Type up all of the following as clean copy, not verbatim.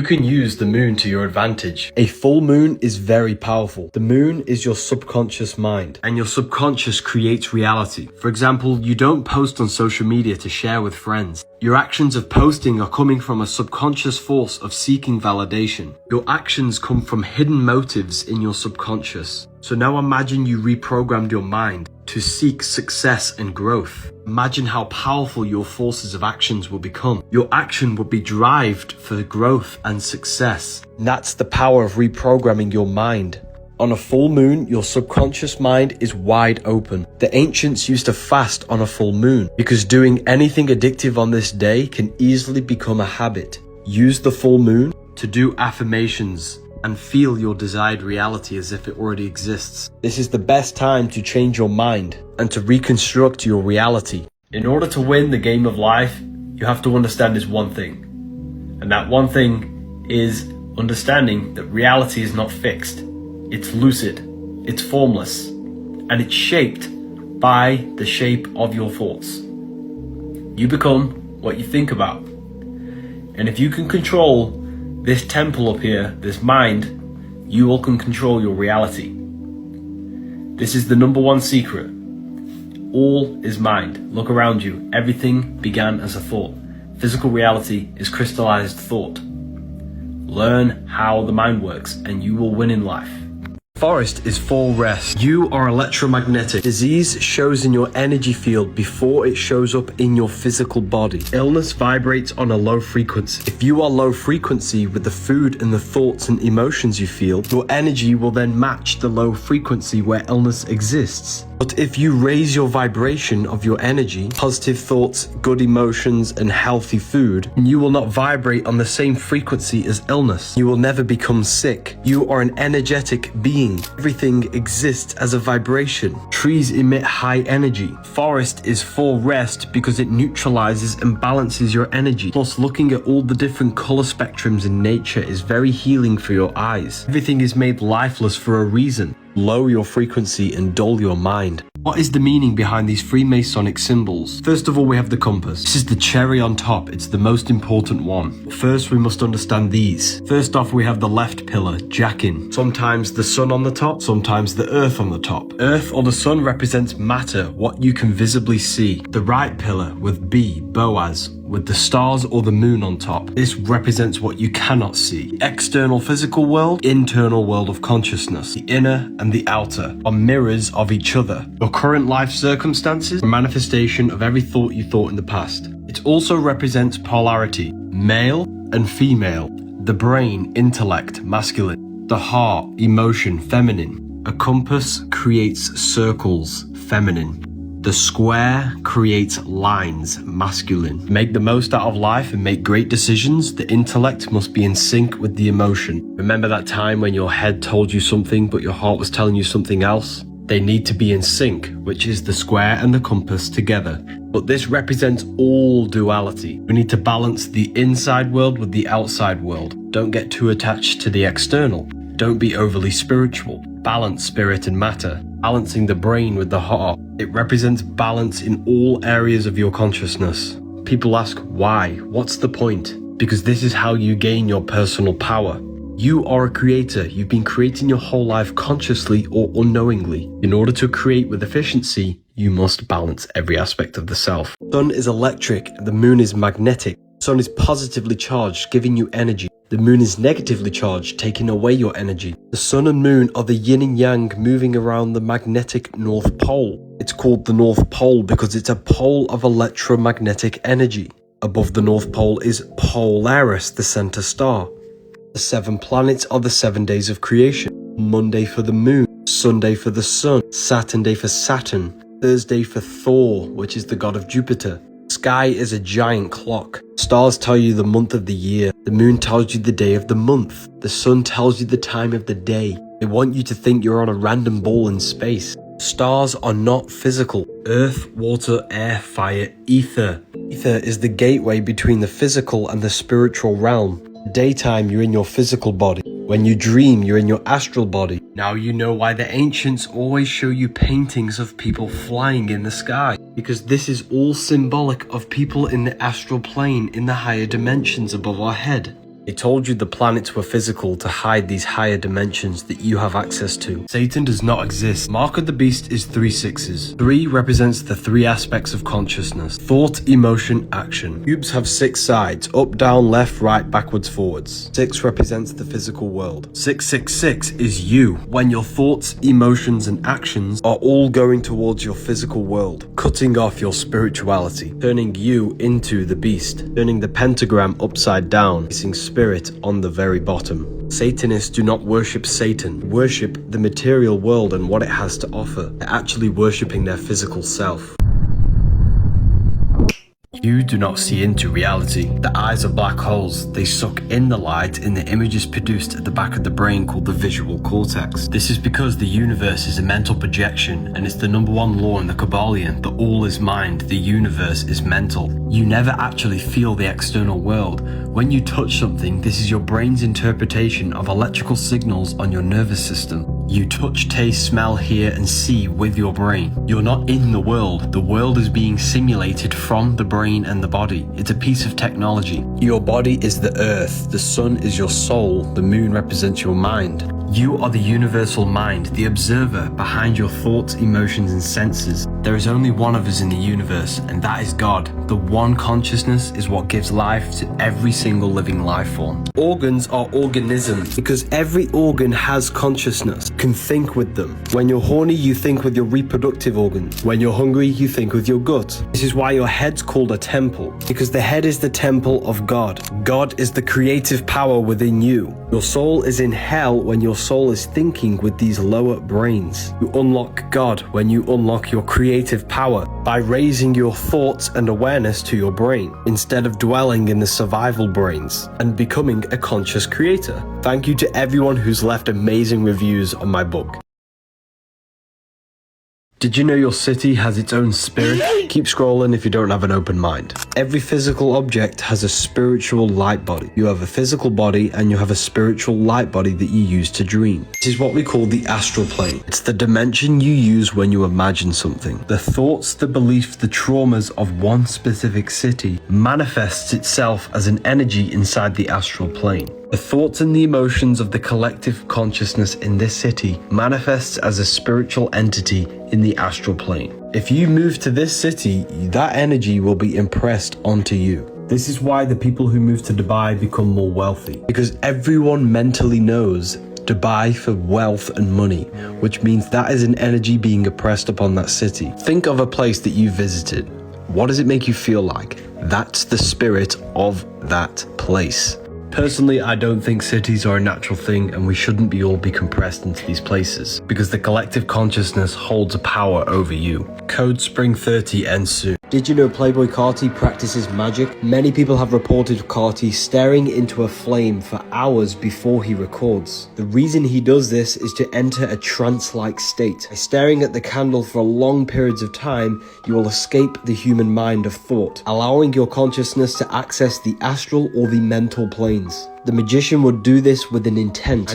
You can use the moon to your advantage. A full moon is very powerful. The moon is your subconscious mind, and your subconscious creates reality. For example, you don't post on social media to share with friends. Your actions of posting are coming from a subconscious force of seeking validation. Your actions come from hidden motives in your subconscious. So now imagine you reprogrammed your mind to seek success and growth. Imagine how powerful your forces of actions will become. Your action will be derived for growth and success. And that's the power of reprogramming your mind. On a full moon, your subconscious mind is wide open. The ancients used to fast on a full moon because doing anything addictive on this day can easily become a habit. Use the full moon to do affirmations and feel your desired reality as if it already exists. This is the best time to change your mind and to reconstruct your reality. In order to win the game of life, you have to understand this one thing. And that one thing is understanding that reality is not fixed. It's lucid, it's formless, and it's shaped by the shape of your thoughts. You become what you think about. And if you can control this temple up here, this mind, you all can control your reality. This is the number one secret. All is mind. Look around you. Everything began as a thought. Physical reality is crystallized thought. Learn how the mind works and you will win in life. Forest is for rest. You are electromagnetic. Disease shows in your energy field before it shows up in your physical body. Illness vibrates on a low frequency. If you are low frequency with the food and the thoughts and emotions you feel, your energy will then match the low frequency where illness exists. But if you raise your vibration of your energy, positive thoughts, good emotions, and healthy food, you will not vibrate on the same frequency as illness. You will never become sick. You are an energetic being. Everything exists as a vibration. Trees emit high energy. Forest is for rest because it neutralizes and balances your energy. Plus, looking at all the different color spectrums in nature is very healing for your eyes. Everything is made lifeless for a reason. Lower your frequency and dull your mind. What is the meaning behind these Freemasonic symbols? First of all, we have the compass. This is the cherry on top. It's the most important one. First, we must understand these. First off, we have the left pillar, Jackin. Sometimes the sun on the top, sometimes the earth on the top. Earth or the sun represents matter, what you can visibly see. The right pillar with B, Boaz, with the stars or the moon on top. This represents what you cannot see. The external physical world, internal world of consciousness. The inner and the outer are mirrors of each other. Your current life circumstances are a manifestation of every thought you thought in the past. It also represents polarity, male and female. The brain, intellect, masculine. The heart, emotion, feminine. A compass creates circles, feminine. The square creates lines, masculine. Make the most out of life and make great decisions. The intellect must be in sync with the emotion. Remember that time when your head told you something but your heart was telling you something else? They need to be in sync, which is the square and the compass together. But this represents all duality. We need to balance the inside world with the outside world. Don't get too attached to the external. Don't be overly spiritual. Balance spirit and matter. Balancing the brain with the heart. It represents balance in all areas of your consciousness. People ask why? What's the point? Because this is how you gain your personal power. You are a creator. You've been creating your whole life consciously or unknowingly. In order to create with efficiency, you must balance every aspect of the self. The sun is electric, the moon is magnetic. The sun is positively charged, giving you energy. The moon is negatively charged, taking away your energy. The sun and moon are the yin and yang moving around the magnetic North Pole. It's called the North Pole because it's a pole of electromagnetic energy. Above the North Pole is Polaris, the center star. The 7 planets are the 7 days of creation. Monday for the moon, Sunday for the sun, Saturday for Saturn, Thursday for Thor, which is the god of Jupiter. Sky is a giant clock. Stars tell you the month of the year. The moon tells you the day of the month. The sun tells you the time of the day. They want you to think you're on a random ball in space. Stars are not physical. Earth, water, air, fire, ether. Ether is the gateway between the physical and the spiritual realm. Daytime, you're in your physical body. When you dream, you're in your astral body. Now you know why the ancients always show you paintings of people flying in the sky. Because this is all symbolic of people in the astral plane, in the higher dimensions above our head. They told you the planets were physical to hide these higher dimensions that you have access to. Satan does not exist. Mark of the beast is 3 sixes. 3 represents the 3 aspects of consciousness: thought, emotion, action. Cubes have 6 sides: up, down, left, right, backwards, forwards. 6 represents the physical world. 666 is you, when your thoughts, emotions, and actions are all going towards your physical world, cutting off your spirituality, turning you into the beast, turning the pentagram upside down, placing spirit on the very bottom. Satanists do not worship Satan, worship the material world and what it has to offer. They're actually worshipping their physical self. You do not see into reality. The eyes are black holes. They suck in the light in the images produced at the back of the brain called the visual cortex. This is because the universe is a mental projection, and it's the #1 law in the Kabbalion that all is mind, the universe is mental. You never actually feel the external world. When you touch something, this is your brain's interpretation of electrical signals on your nervous system. You touch, taste, smell, hear, and see with your brain. You're not in the world. The world is being simulated from the brain and the body. It's a piece of technology. Your body is the earth. The sun is your soul. The moon represents your mind. You are the universal mind, the observer behind your thoughts, emotions, and senses. There is only one of us in the universe, and that is God. The one consciousness is what gives life to every single living life form. Organs are organisms because every organ has consciousness, can think with them. When you're horny, you think with your reproductive organs. When you're hungry, you think with your gut. This is why your head's called a temple, because the head is the temple of God. God is the creative power within you. Your soul is in hell when your soul is thinking with these lower brains. You unlock God when you unlock your creative power by raising your thoughts and awareness to your brain instead of dwelling in the survival brains and becoming a conscious creator. Thank you to everyone who's left amazing reviews on my book. Did you know your city has its own spirit? Keep scrolling if you don't have an open mind. Every physical object has a spiritual light body. You have a physical body and you have a spiritual light body that you use to dream. This is what we call the astral plane. It's the dimension you use when you imagine something. The thoughts, the beliefs, the traumas of one specific city manifests itself as an energy inside the astral plane. The thoughts and the emotions of the collective consciousness in this city manifests as a spiritual entity in the astral plane. If you move to this city, that energy will be impressed onto you. This is why the people who move to Dubai become more wealthy, because everyone mentally knows Dubai for wealth and money, which means that is an energy being impressed upon that city. Think of a place that you visited. What does it make you feel like? That's the spirit of that place. Personally, I don't think cities are a natural thing and we shouldn't all be compressed into these places because the collective consciousness holds a power over you. Code Spring 30 ends soon. Did you know Playboy Carti practices magic? Many people have reported Carti staring into a flame for hours before he records. The reason he does this is to enter a trance-like state. By staring at the candle for long periods of time, you will escape the human mind of thought, allowing your consciousness to access the astral or the mental planes. The magician would do this with an intent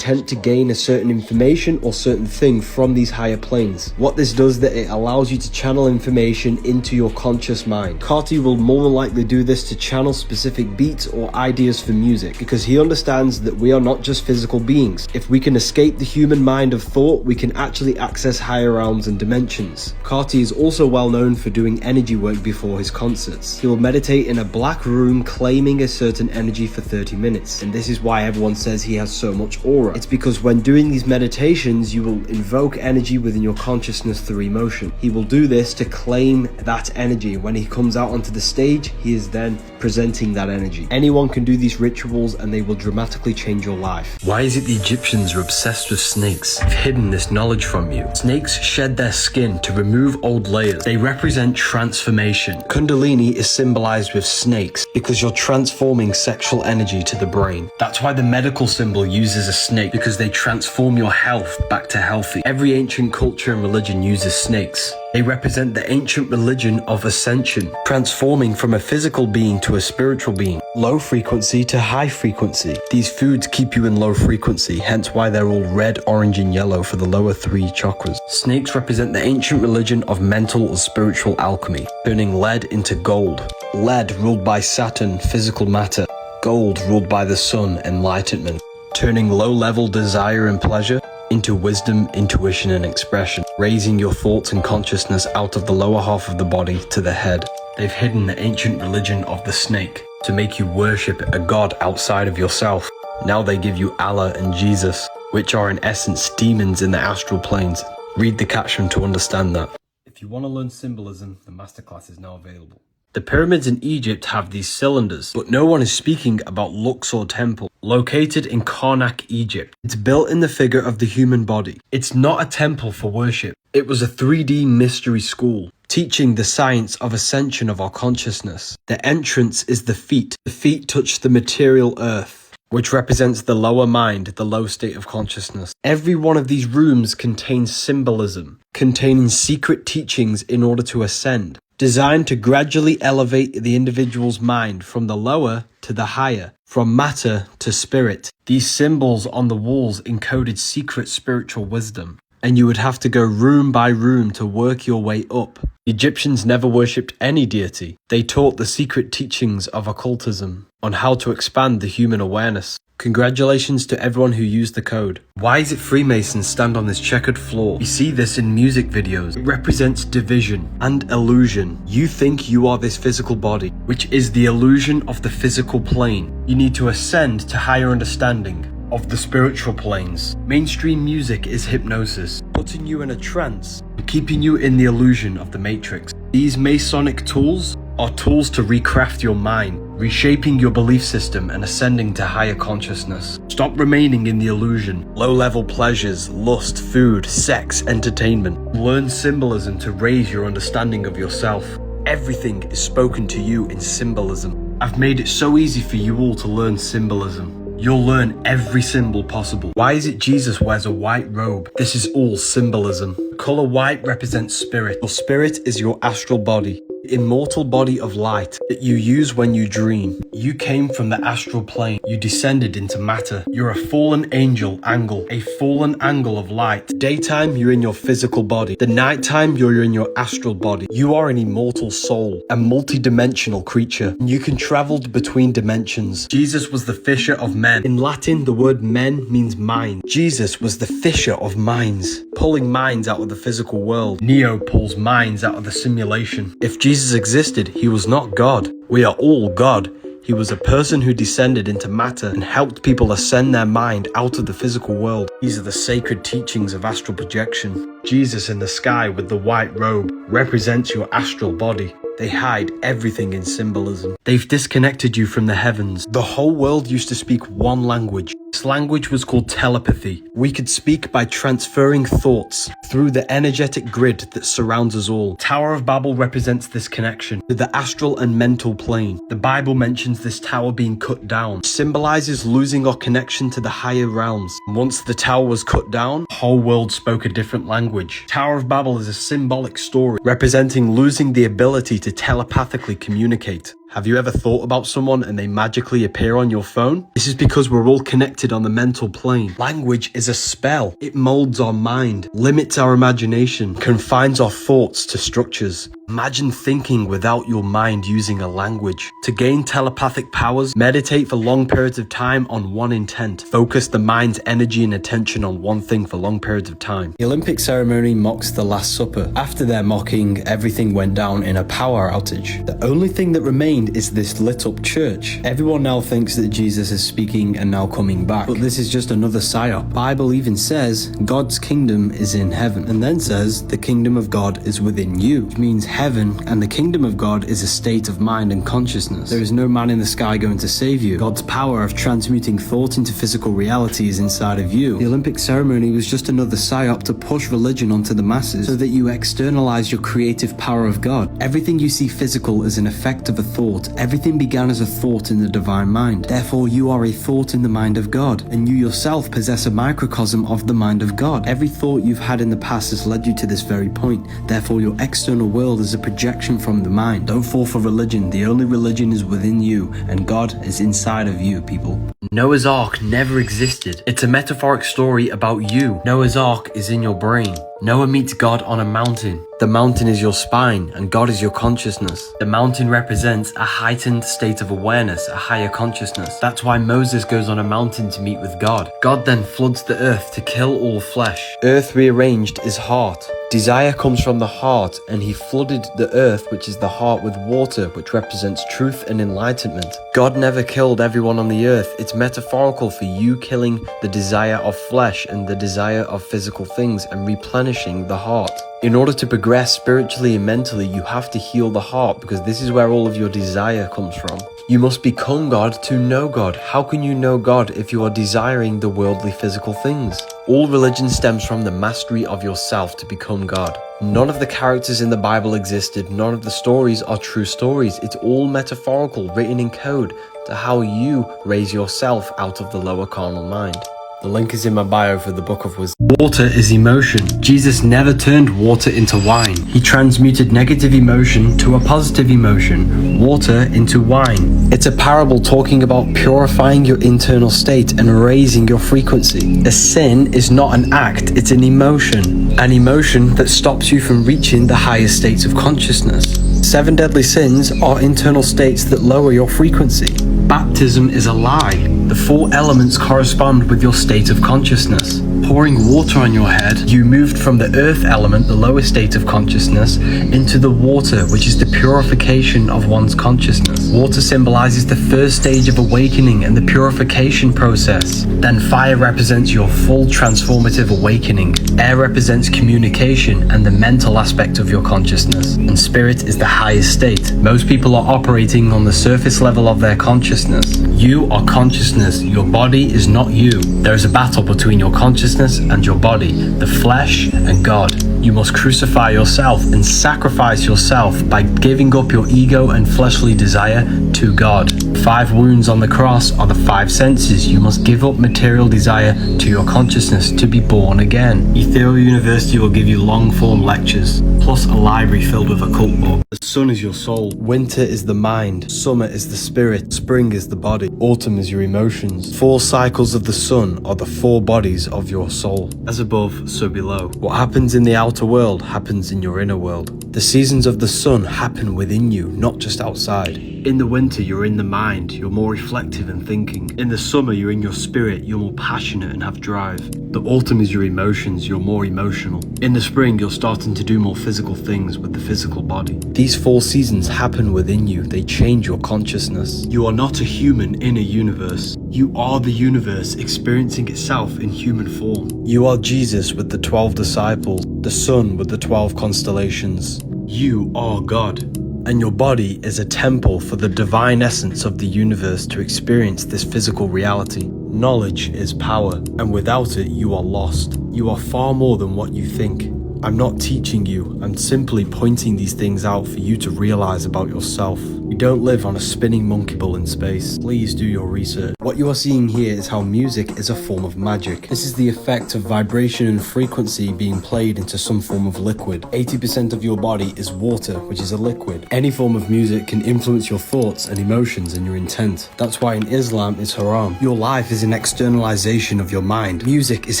to gain a certain information or certain thing from these higher planes. What this does that it allows you to channel information into your conscious mind. Carti will more than likely do this to channel specific beats or ideas for music because he understands that we are not just physical beings. If we can escape the human mind of thought, we can actually access higher realms and dimensions. Carti is also well known for doing energy work before his concerts. He will meditate in a black room claiming a certain energy for 30 minutes. And this is why everyone says he has so much aura. It's because when doing these meditations, you will invoke energy within your consciousness through emotion. He will do this to claim that energy. When he comes out onto the stage, he is then presenting that energy. Anyone can do these rituals and they will dramatically change your life. Why is it the Egyptians are obsessed with snakes? They've hidden this knowledge from you. Snakes shed their skin to remove old layers. They represent transformation. Kundalini is symbolized with snakes because you're transforming sexual energy to the brain. That's why the medical symbol uses a snake, because they transform your health back to healthy. Every ancient culture and religion uses snakes. They represent the ancient religion of ascension, transforming from a physical being to a spiritual being, low frequency to high frequency. These foods keep you in low frequency, hence why they're all red, orange, and yellow for the lower 3 chakras. Snakes represent the ancient religion of mental or spiritual alchemy, turning lead into gold. Lead ruled by Saturn, physical matter. Gold, ruled by the sun, enlightenment, turning low-level desire and pleasure into wisdom, intuition, and expression, raising your thoughts and consciousness out of the lower half of the body to the head. They've hidden the ancient religion of the snake to make you worship a god outside of yourself. Now they give you Allah and Jesus, which are in essence demons in the astral planes. Read the caption to understand that. If you want to learn symbolism, the masterclass is now available. The pyramids in Egypt have these cylinders, but no one is speaking about Luxor Temple, located in Karnak, Egypt. It's built in the figure of the human body. It's not a temple for worship. It was a 3D mystery school, teaching the science of ascension of our consciousness. The entrance is the feet. The feet touch the material earth, which represents the lower mind, the low state of consciousness. Every one of these rooms contains symbolism, containing secret teachings in order to ascend, designed to gradually elevate the individual's mind from the lower to the higher, from matter to spirit. These symbols on the walls encoded secret spiritual wisdom, and you would have to go room by room to work your way up. The Egyptians never worshipped any deity. They taught the secret teachings of occultism on how to expand the human awareness. Congratulations to everyone who used the code. Why is it Freemasons stand on this checkered floor? You see this in music videos. It represents division and illusion. You think you are this physical body, which is the illusion of the physical plane. You need to ascend to higher understanding of the spiritual planes. Mainstream music is hypnosis, putting you in a trance and keeping you in the illusion of the matrix. These Masonic tools are tools to recraft your mind, reshaping your belief system and ascending to higher consciousness. Stop remaining in the illusion. Low-level pleasures, lust, food, sex, entertainment. Learn symbolism to raise your understanding of yourself. Everything is spoken to you in symbolism. I've made it so easy for you all to learn symbolism. You'll learn every symbol possible. Why is it Jesus wears a white robe? This is all symbolism. The color white represents spirit. Your spirit is your astral body, the immortal body of light that you use when you dream. You came from the astral plane. You descended into matter. You're a fallen angel angle, a fallen angle of light. Daytime, you're in your physical body. The nighttime, you're in your astral body. You are an immortal soul, a multi-dimensional creature. You can travel between dimensions. Jesus was the fisher of men. In Latin, the word men means mind. Jesus was the fisher of minds, pulling minds out of the physical world. Neo pulls minds out of the simulation. If Jesus existed, he was not God. We are all God. He was a person who descended into matter and helped people ascend their mind out of the physical world. These are the sacred teachings of astral projection. Jesus in the sky with the white robe represents your astral body. They hide everything in symbolism. They've disconnected you from the heavens. The whole world used to speak one language. This language was called telepathy. We could speak by transferring thoughts through the energetic grid that surrounds us all. Tower of Babel represents this connection to the astral and mental plane. The Bible mentions this tower being cut down. It symbolizes losing our connection to the higher realms. Once the tower was cut down, the whole world spoke a different language. Tower of Babel is a symbolic story representing losing the ability to telepathically communicate. Have you ever thought about someone and they magically appear on your phone? This is because we're all connected on the mental plane. Language is a spell. It molds our mind, limits our imagination, confines our thoughts to structures. Imagine thinking without your mind using a language. To gain telepathic powers, meditate for long periods of time on one intent. Focus the mind's energy and attention on one thing for long periods of time. The Olympic ceremony mocks the Last Supper. After their mocking, everything went down in a power outage. The only thing that remained is this lit up church. Everyone now thinks that Jesus is speaking and now coming back. But this is just another psyop. The Bible even says God's kingdom is in heaven, and then says the kingdom of God is within you, which means heaven and the kingdom of God is a state of mind and consciousness. There is no man in the sky going to save you. God's power of transmuting thought into physical reality is inside of you. The Olympic ceremony was just another psyop to push religion onto the masses so that you externalize your creative power of God. Everything you see physical is an effect of a thought. Everything began as a thought in the divine mind. Therefore, you are a thought in the mind of God, and you yourself possess a microcosm of the mind of God. Every thought you've had in the past has led you to this very point. Therefore, your external world is is a projection from the mind. Don't fall for religion. The only religion is within you, and God is inside of you, people. Noah's Ark never existed. It's a metaphoric story about you. Noah's Ark is in your brain. Noah meets God on a mountain. The mountain is your spine, and God is your consciousness. The mountain represents a heightened state of awareness, a higher consciousness. That's why Moses goes on a mountain to meet with God. God then floods the earth to kill all flesh. Earth rearranged is heart. Desire comes from the heart, and he flooded the earth, which is the heart, with water, which represents truth and enlightenment. God never killed everyone on the earth. It's metaphorical for you killing the desire of flesh and the desire of physical things and replenishing the heart. In order to progress spiritually and mentally, you have to heal the heart, because this is where all of your desire comes from. You must become God to know God. How can you know God if you are desiring the worldly physical things? All religion stems from the mastery of yourself to become God. None of the characters in the Bible existed. None of the stories are true stories. It's all metaphorical, written in code to how you raise yourself out of the lower carnal mind. The link is in my bio for the Book of Wisdom. Water is emotion. Jesus never turned water into wine. He transmuted negative emotion to a positive emotion, water into wine. It's a parable talking about purifying your internal state and raising your frequency. A sin is not an act, it's an emotion that stops you from reaching the higher states of consciousness. 7 deadly sins are internal states that lower your frequency. Baptism is a lie. The 4 elements correspond with your state of consciousness. Pouring water on your head, you moved from the earth element, the lower state of consciousness, into the water, which is the purification of one's consciousness. Water symbolizes the first stage of awakening and the purification process. Then fire represents your full transformative awakening. Air represents communication and the mental aspect of your consciousness. And spirit is the highest state. Most people are operating on the surface level of their consciousness. You are consciousness. Your body is not you. There is a battle between your consciousness and your body, the flesh and God. You must crucify yourself and sacrifice yourself by giving up your ego and fleshly desire to God. 5 wounds on the cross are the 5 senses. You must give up material desire to your consciousness to be born again. Ethereal University will give you long-form lectures, plus a library filled with occult books. The sun is your soul. Winter is the mind. Summer is the spirit. Spring is the body. Autumn is your emotions. 4 cycles of the sun are the 4 bodies of your soul. As above, so below. What happens in the outer world happens in your inner world. The seasons of the sun happen within you, not just outside. In the winter, you're in the mind, you're more reflective and thinking. In the summer, you're in your spirit, you're more passionate and have drive. The autumn is your emotions, you're more emotional. In the spring, you're starting to do more physical things with the physical body. These 4 seasons happen within you, they change your consciousness. You are not a human in a universe. You are the universe experiencing itself in human form. You are Jesus with the 12 disciples, the sun with the 12 constellations. You are God. And your body is a temple for the divine essence of the universe to experience this physical reality. Knowledge is power, and without it, you are lost. You are far more than what you think. I'm not teaching you, I'm simply pointing these things out for you to realize about yourself. You don't live on a spinning monkey ball in space. Please do your research. What you are seeing here is how music is a form of magic. This is the effect of vibration and frequency being played into some form of liquid. 80% of your body is water, which is a liquid. Any form of music can influence your thoughts and emotions and your intent. That's why in Islam it's haram. Your life is an externalization of your mind. Music is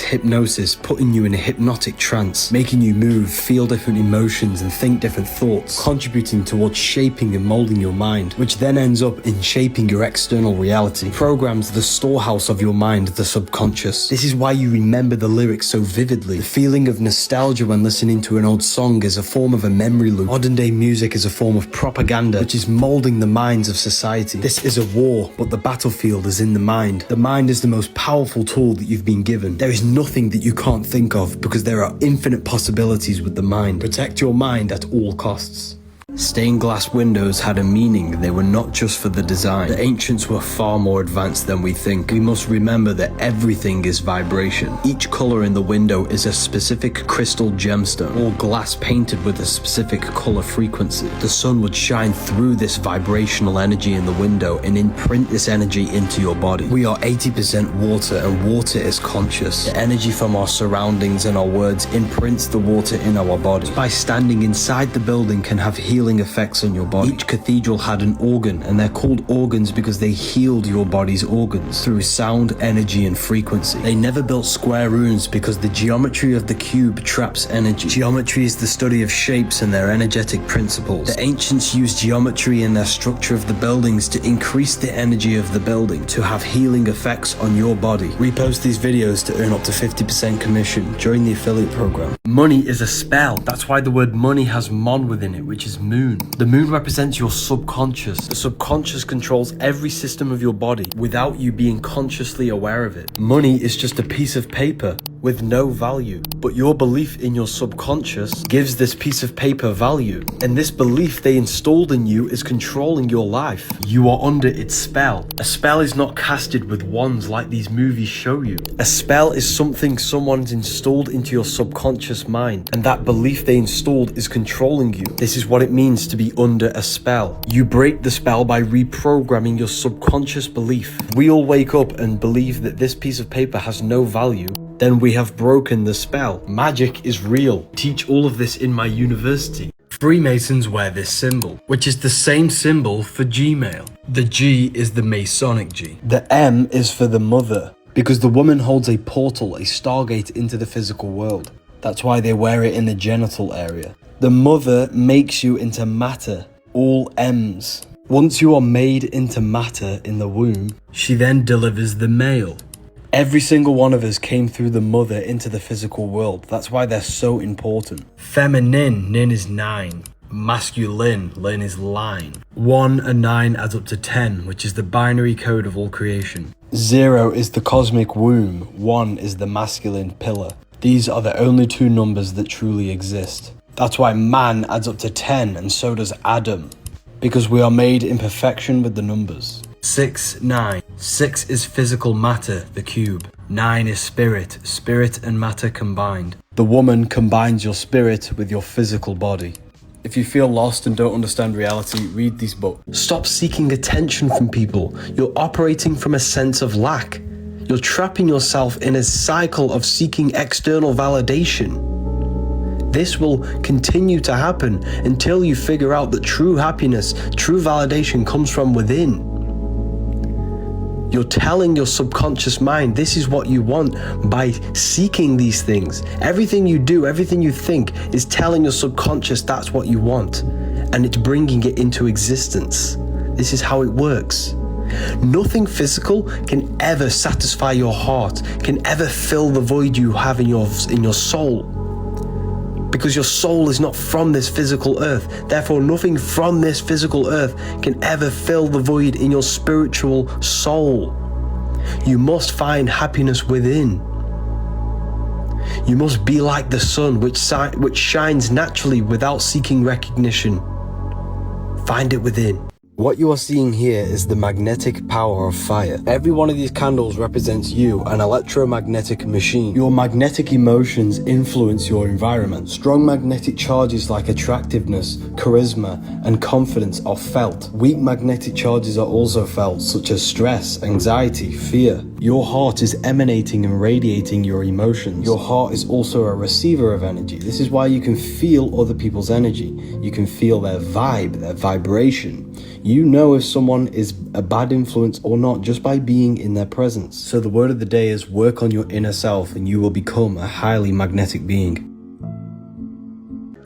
hypnosis, putting you in a hypnotic trance, making you move, feel different emotions and think different thoughts, contributing towards shaping and molding your mind, which then ends up in shaping your external reality. Programs the storehouse of your mind, the subconscious. This is why you remember the lyrics so vividly. The feeling of nostalgia when listening to an old song is a form of a memory loop. Modern day music is a form of propaganda, which is molding the minds of society. This is a war, but the battlefield is in the mind. The mind is the most powerful tool that you've been given. There is nothing that you can't think of because there are infinite possibilities with the mind. Protect your mind at all costs. Stained glass windows had a meaning. They were not just for the design. The ancients were far more advanced than we think. We must remember that everything is vibration. Each color in the window is a specific crystal gemstone, or glass painted with a specific color frequency. The sun would shine through this vibrational energy in the window and imprint this energy into your body. We are 80% water, and water is conscious. The energy from our surroundings and our words imprints the water in our body. By standing inside the building can have healing effects on your body. Each cathedral had an organ, and they're called organs because they healed your body's organs through sound, energy, and frequency. They never built square rooms because the geometry of the cube traps energy. Geometry is the study of shapes and their energetic principles. The ancients used geometry in their structure of the buildings to increase the energy of the building, to have healing effects on your body. Repost these videos to earn up to 50% commission. Join the affiliate program. Money is a spell. That's why the word money has mon within it, which is moon. The moon represents your subconscious. The subconscious controls every system of your body without you being consciously aware of it. Money is just a piece of paper with no value, but your belief in your subconscious gives this piece of paper value, and this belief they installed in you is controlling your life. You are under its spell. A spell is not casted with wands like these movies show you. A spell is something someone's installed into your subconscious mind, and that belief they installed is controlling you. This is what it means to be under a spell. You break the spell by reprogramming your subconscious belief. We all wake up and believe that this piece of paper has no value, then we have broken the spell. Magic is real. Teach all of this in my university. Freemasons wear this symbol, which is the same symbol for Gmail. The G is the Masonic G. The M is for the mother, because the woman holds a portal, a stargate into the physical world. That's why they wear it in the genital area. The mother makes you into matter, all M's. Once you are made into matter in the womb, she then delivers the male. Every single one of us came through the mother into the physical world. That's why they're so important. Feminine, nin is 9. Masculine, lin is line. 1 and 9 adds up to 10, which is the binary code of all creation. 0 is the cosmic womb. 1 is the masculine pillar. These are the only two numbers that truly exist. That's why man adds up to 10, and so does Adam, because we are made in perfection with the numbers. 6, 9. 6 is physical matter, the cube. 9 is spirit, spirit and matter combined. The woman combines your spirit with your physical body. If you feel lost and don't understand reality, read these books. Stop seeking attention from people. You're operating from a sense of lack. You're trapping yourself in a cycle of seeking external validation. This will continue to happen until you figure out that true happiness, true validation comes from within. You're telling your subconscious mind this is what you want by seeking these things. Everything you do, everything you think is telling your subconscious that's what you want, and it's bringing it into existence. This is how it works. Nothing physical can ever satisfy your heart, can ever fill the void you have in your soul. Because your soul is not from this physical earth. Therefore, nothing from this physical earth can ever fill the void in your spiritual soul. You must find happiness within. You must be like the sun, which shines naturally without seeking recognition. Find it within. What you are seeing here is the magnetic power of fire. Every one of these candles represents you, an electromagnetic machine. Your magnetic emotions influence your environment. Strong magnetic charges like attractiveness, charisma, and confidence are felt. Weak magnetic charges are also felt, such as stress, anxiety, fear. Your heart is emanating and radiating your emotions. Your heart is also a receiver of energy. This is why you can feel other people's energy. You can feel their vibe, their vibration. You know if someone is a bad influence or not just by being in their presence. So the word of the day is work on your inner self and you will become a highly magnetic being.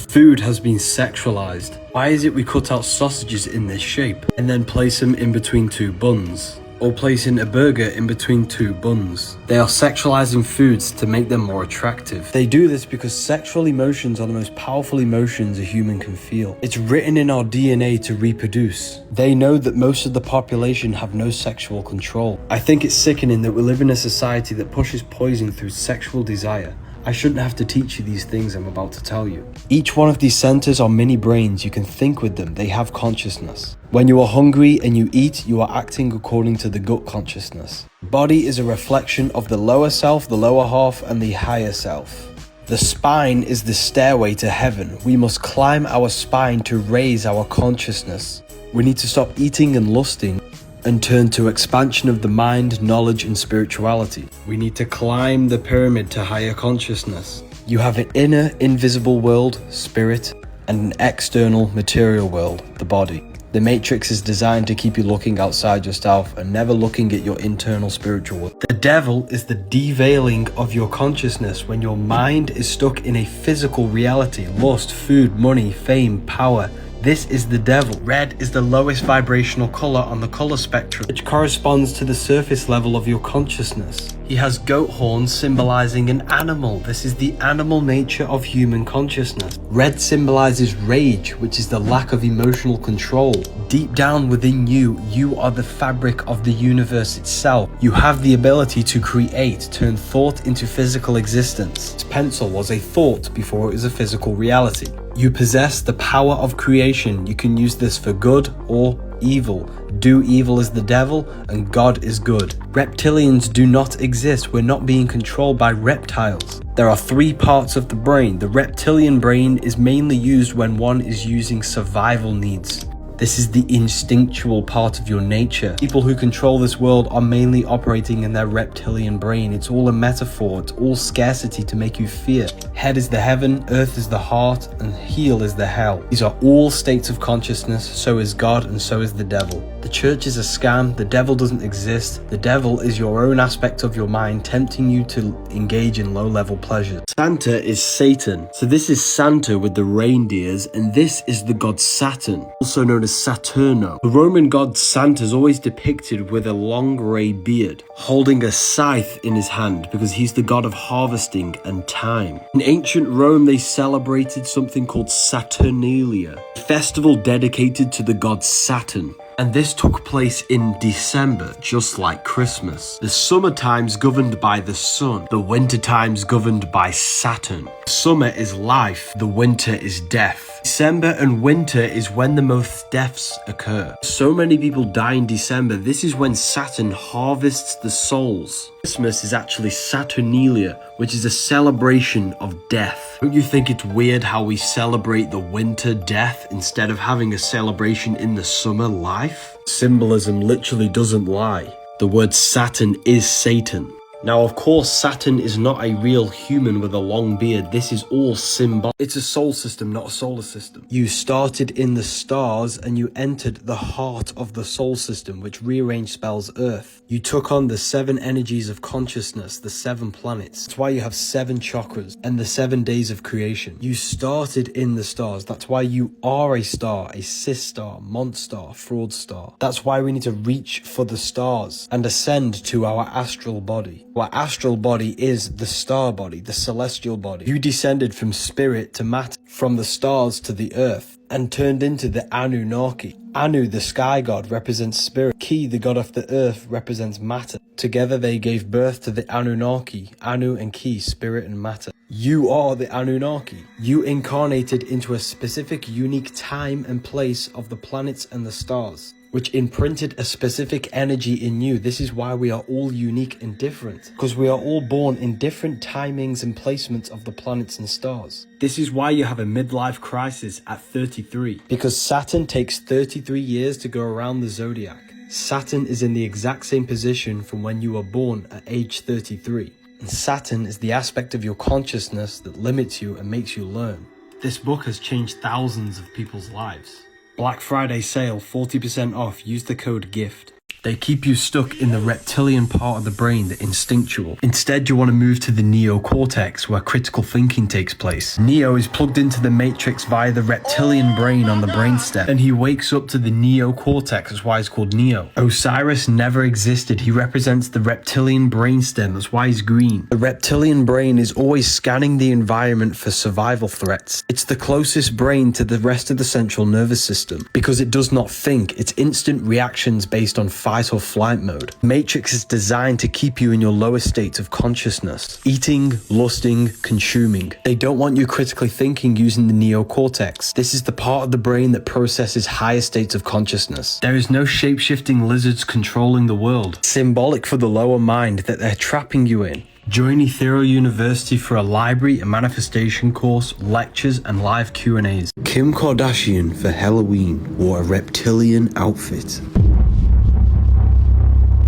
Food has been sexualized. Why is it we cut out sausages in this shape and then place them in between two buns? Or placing a burger in between two buns. They are sexualizing foods to make them more attractive. They do this because sexual emotions are the most powerful emotions a human can feel. It's written in our DNA to reproduce. They know that most of the population have no sexual control. I think it's sickening that we live in a society that pushes poison through sexual desire. I shouldn't have to teach you these things I'm about to tell you. Each one of these centers are mini brains. You can think with them. They have consciousness. When you are hungry and you eat, you are acting according to the gut consciousness. Body is a reflection of the lower self, the lower half, and the higher self. The spine is the stairway to heaven. We must climb our spine to raise our consciousness. We need to stop eating and lusting and turn to expansion of the mind, knowledge, and spirituality. We need to climb the pyramid to higher consciousness. You have an inner, invisible world, spirit, and an external, material world, the body. The matrix is designed to keep you looking outside yourself and never looking at your internal spiritual world. The devil is the deveiling of your consciousness when your mind is stuck in a physical reality. Lust, food, money, fame, power. This is the devil. Red is the lowest vibrational color on the color spectrum, which corresponds to the surface level of your consciousness. He has goat horns symbolizing an animal. This is the animal nature of human consciousness. Red symbolizes rage, which is the lack of emotional control. Deep down within you, you are the fabric of the universe itself. You have the ability to create, turn thought into physical existence. This pencil was a thought before it was a physical reality. You possess the power of creation. You can use this for good or evil. Do evil is the devil and God is good. Reptilians do not exist. We're not being controlled by reptiles. There are 3 parts of the brain. The reptilian brain is mainly used when one is using survival needs. This is the instinctual part of your nature. People who control this world are mainly operating in their reptilian brain. It's all a metaphor. It's all scarcity to make you fear. Head is the heaven, earth is the heart, and heel is the hell. These are all states of consciousness. So is God and so is the devil. The church is a scam. The devil doesn't exist. The devil is your own aspect of your mind tempting you to engage in low-level pleasures. Santa is Satan. So this is Santa with the reindeers, and this is the god Saturn, also known as Saturno. The Roman god Santa is always depicted with a long grey beard, holding a scythe in his hand because he's the god of harvesting and time. In ancient Rome, they celebrated something called Saturnalia, a festival dedicated to the god Saturn. And this took place in December, just like Christmas. The summer times governed by the sun, the winter times governed by Saturn. Summer is life, the winter is death. December and winter is when the most deaths occur. So many people die in December. This is when Saturn harvests the souls. Christmas is actually Saturnalia, which is a celebration of death. Don't you think it's weird how we celebrate the winter death instead of having a celebration in the summer life? Symbolism literally doesn't lie. The word Saturn is Satan. Now, of course, Saturn is not a real human with a long beard. This is all symbol. It's a soul system, not a solar system. You started in the stars and you entered the heart of the soul system, which rearranged spells Earth. You took on the 7 energies of consciousness, the 7 planets. That's why you have 7 chakras and the 7 days of creation. You started in the stars. That's why you are a star, a cis star, monster, fraud star. That's why we need to reach for the stars and ascend to our astral body. Our astral body is the star body, the celestial body. You descended from spirit to matter, from the stars to the earth, and turned into the Anunnaki. Anu, the sky god, represents spirit. Ki, the god of the earth, represents matter. Together they gave birth to the Anunnaki. Anu and Ki, spirit and matter. You are the Anunnaki. You incarnated into a specific, unique time and place of the planets and the stars, which imprinted a specific energy in you. This is why we are all unique and different, because we are all born in different timings and placements of the planets and stars. This is why you have a midlife crisis at 33, because Saturn takes 33 years to go around the zodiac. Saturn is in the exact same position from when you were born at age 33. And Saturn is the aspect of your consciousness that limits you and makes you learn. This book has changed thousands of people's lives. Black Friday sale, 40% off. Use the code GIFT. They keep you stuck in the reptilian part of the brain, the instinctual. Instead, you want to move to the neocortex, where critical thinking takes place. Neo is plugged into the matrix via the reptilian brain on the brainstem, and he wakes up to the neocortex. That's why it's called Neo. Osiris never existed. He represents the reptilian brainstem. That's why he's green. The reptilian brain is always scanning the environment for survival threats. It's the closest brain to the rest of the central nervous system because it does not think. It's instant reactions based on 5 fight or flight mode. The Matrix is designed to keep you in your lowest states of consciousness. Eating, lusting, consuming. They don't want you critically thinking using the neocortex. This is the part of the brain that processes higher states of consciousness. There is no shape-shifting lizards controlling the world. Symbolic for the lower mind that they're trapping you in. Join Ethereal University for a library, a manifestation course, lectures, and live Q&As. Kim Kardashian for Halloween wore a reptilian outfit.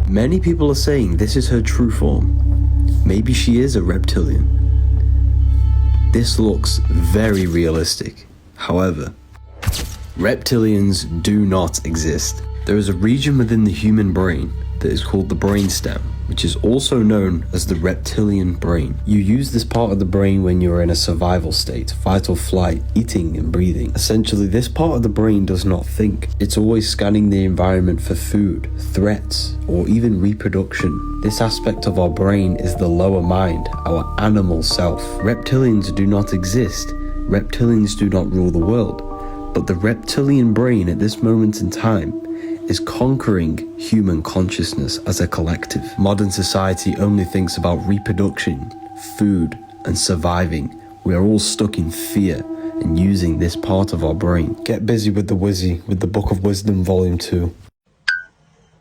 Many people are saying this is her true form. Maybe she is a reptilian. This looks very realistic. However, reptilians do not exist. There is a region within the human brain that is called the brainstem, which is also known as the reptilian brain. You use this part of the brain when you are in a survival state, fight or flight, eating and breathing. Essentially, this part of the brain does not think. It's always scanning the environment for food, threats, or even reproduction. This aspect of our brain is the lower mind, our animal self. Reptilians do not exist. Reptilians do not rule the world. But the reptilian brain at this moment in time is conquering human consciousness as a collective. Modern society only thinks about reproduction, food, and surviving. We are all stuck in fear and using this part of our brain. Get busy with the Wizzy, with the Book of Wisdom Volume 2.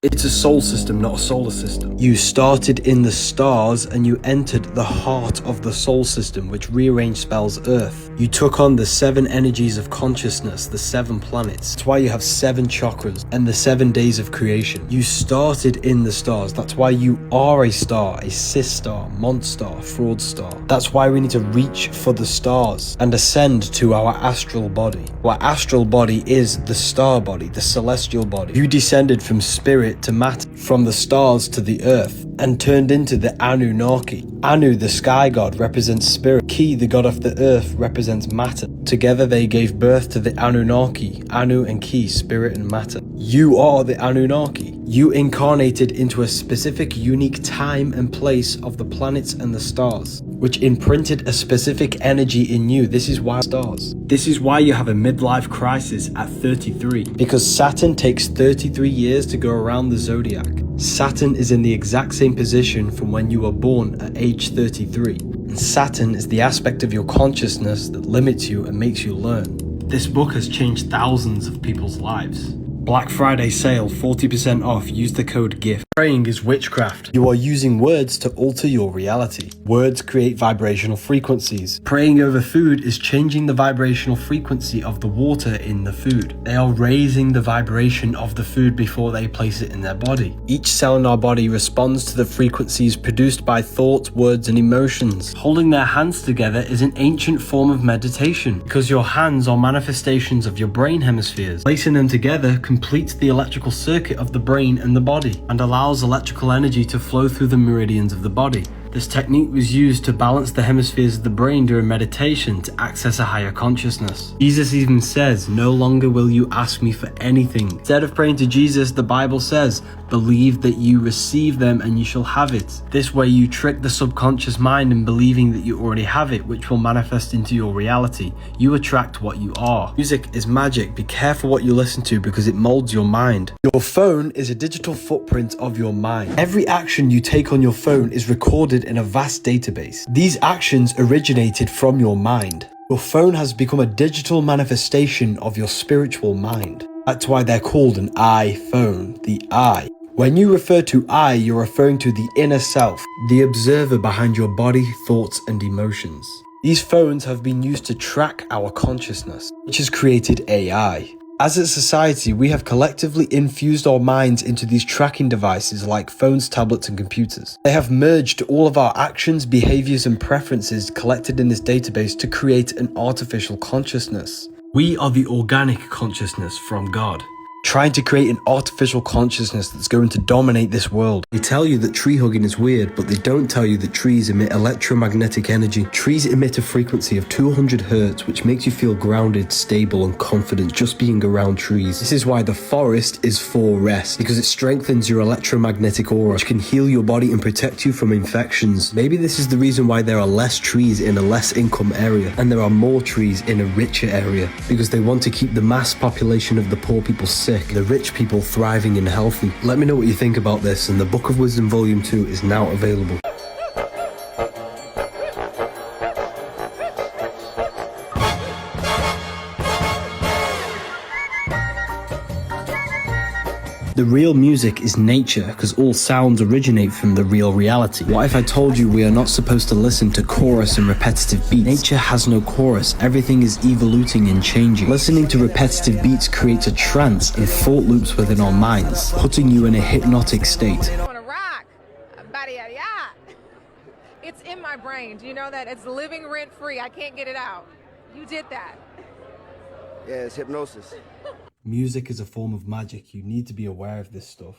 It's a soul system, not a solar system. You started in the stars and you entered the heart of the soul system, which rearranged spells Earth. You took on the 7 energies of consciousness, the 7 planets. That's why you have 7 chakras and the 7 days of creation. You started in the stars. That's why you are a star, a cis star, monstar, fraud star. That's why we need to reach for the stars and ascend to our astral body. Our astral body is the star body, the celestial body. You descended from spirit to matter, from the stars to the earth, and turned into the Anunnaki. Anu, the sky god, represents spirit. Ki, the god of the earth, represents matter. Together they gave birth to the Anunnaki. Anu and Ki, spirit and matter. You are the Anunnaki. You incarnated into a specific unique time and place of the planets and the stars, which imprinted a specific energy in you. This is why stars. This is why you have a midlife crisis at 33. Because Saturn takes 33 years to go around the zodiac. Saturn is in the exact same position from when you were born at age 33. And Saturn is the aspect of your consciousness that limits you and makes you learn. This book has changed thousands of people's lives. Black Friday sale, 40% off. Use the code GIFT. Praying is witchcraft. You are using words to alter your reality. Words create vibrational frequencies. Praying over food is changing the vibrational frequency of the water in the food. They are raising the vibration of the food before they place it in their body. Each cell in our body responds to the frequencies produced by thoughts, words, and emotions. Holding their hands together is an ancient form of meditation because your hands are manifestations of your brain hemispheres. Placing them together completes the electrical circuit of the brain and the body and allows electrical energy to flow through the meridians of the body. This technique was used to balance the hemispheres of the brain during meditation to access a higher consciousness. Jesus even says, "No longer will you ask me for anything." Instead of praying to Jesus, the Bible says, "Believe that you receive them and you shall have it." This way you trick the subconscious mind in believing that you already have it, which will manifest into your reality. You attract what you are. Music is magic. Be careful what you listen to because it molds your mind. Your phone is a digital footprint of your mind. Every action you take on your phone is recorded in a vast database. These actions originated from your mind. Your phone has become a digital manifestation of your spiritual mind. That's why they're called an iPhone, the I. When you refer to I, you're referring to the inner self, the observer behind your body, thoughts, and emotions. These phones have been used to track our consciousness, which has created AI. As a society, we have collectively infused our minds into these tracking devices like phones, tablets, and computers. They have merged all of our actions, behaviors, and preferences collected in this database to create an artificial consciousness. We are the organic consciousness from God, trying to create an artificial consciousness that's going to dominate this world. They tell you that tree hugging is weird, but they don't tell you that trees emit electromagnetic energy. Trees emit a frequency of 200 Hz, which makes you feel grounded, stable, and confident just being around trees. This is why the forest is for rest, because it strengthens your electromagnetic aura, which can heal your body and protect you from infections. Maybe this is the reason why there are less trees in a less income area, and there are more trees in a richer area, because they want to keep the mass population of the poor people safe sick, the rich people thriving and healthy. Let me know what you think about this, and the Book of Wisdom Volume 2 is now available. The real music is nature, because all sounds originate from the real reality. What if I told you we are not supposed to listen to chorus and repetitive beats? Nature has no chorus, everything is evoluting and changing. Listening to repetitive beats creates a trance and thought loops within our minds, putting you in a hypnotic state. It's in my brain. Do you know that? It's living rent free. I can't get it out. You did that. Yeah, it's hypnosis. Music is a form of magic. You need to be aware of this stuff.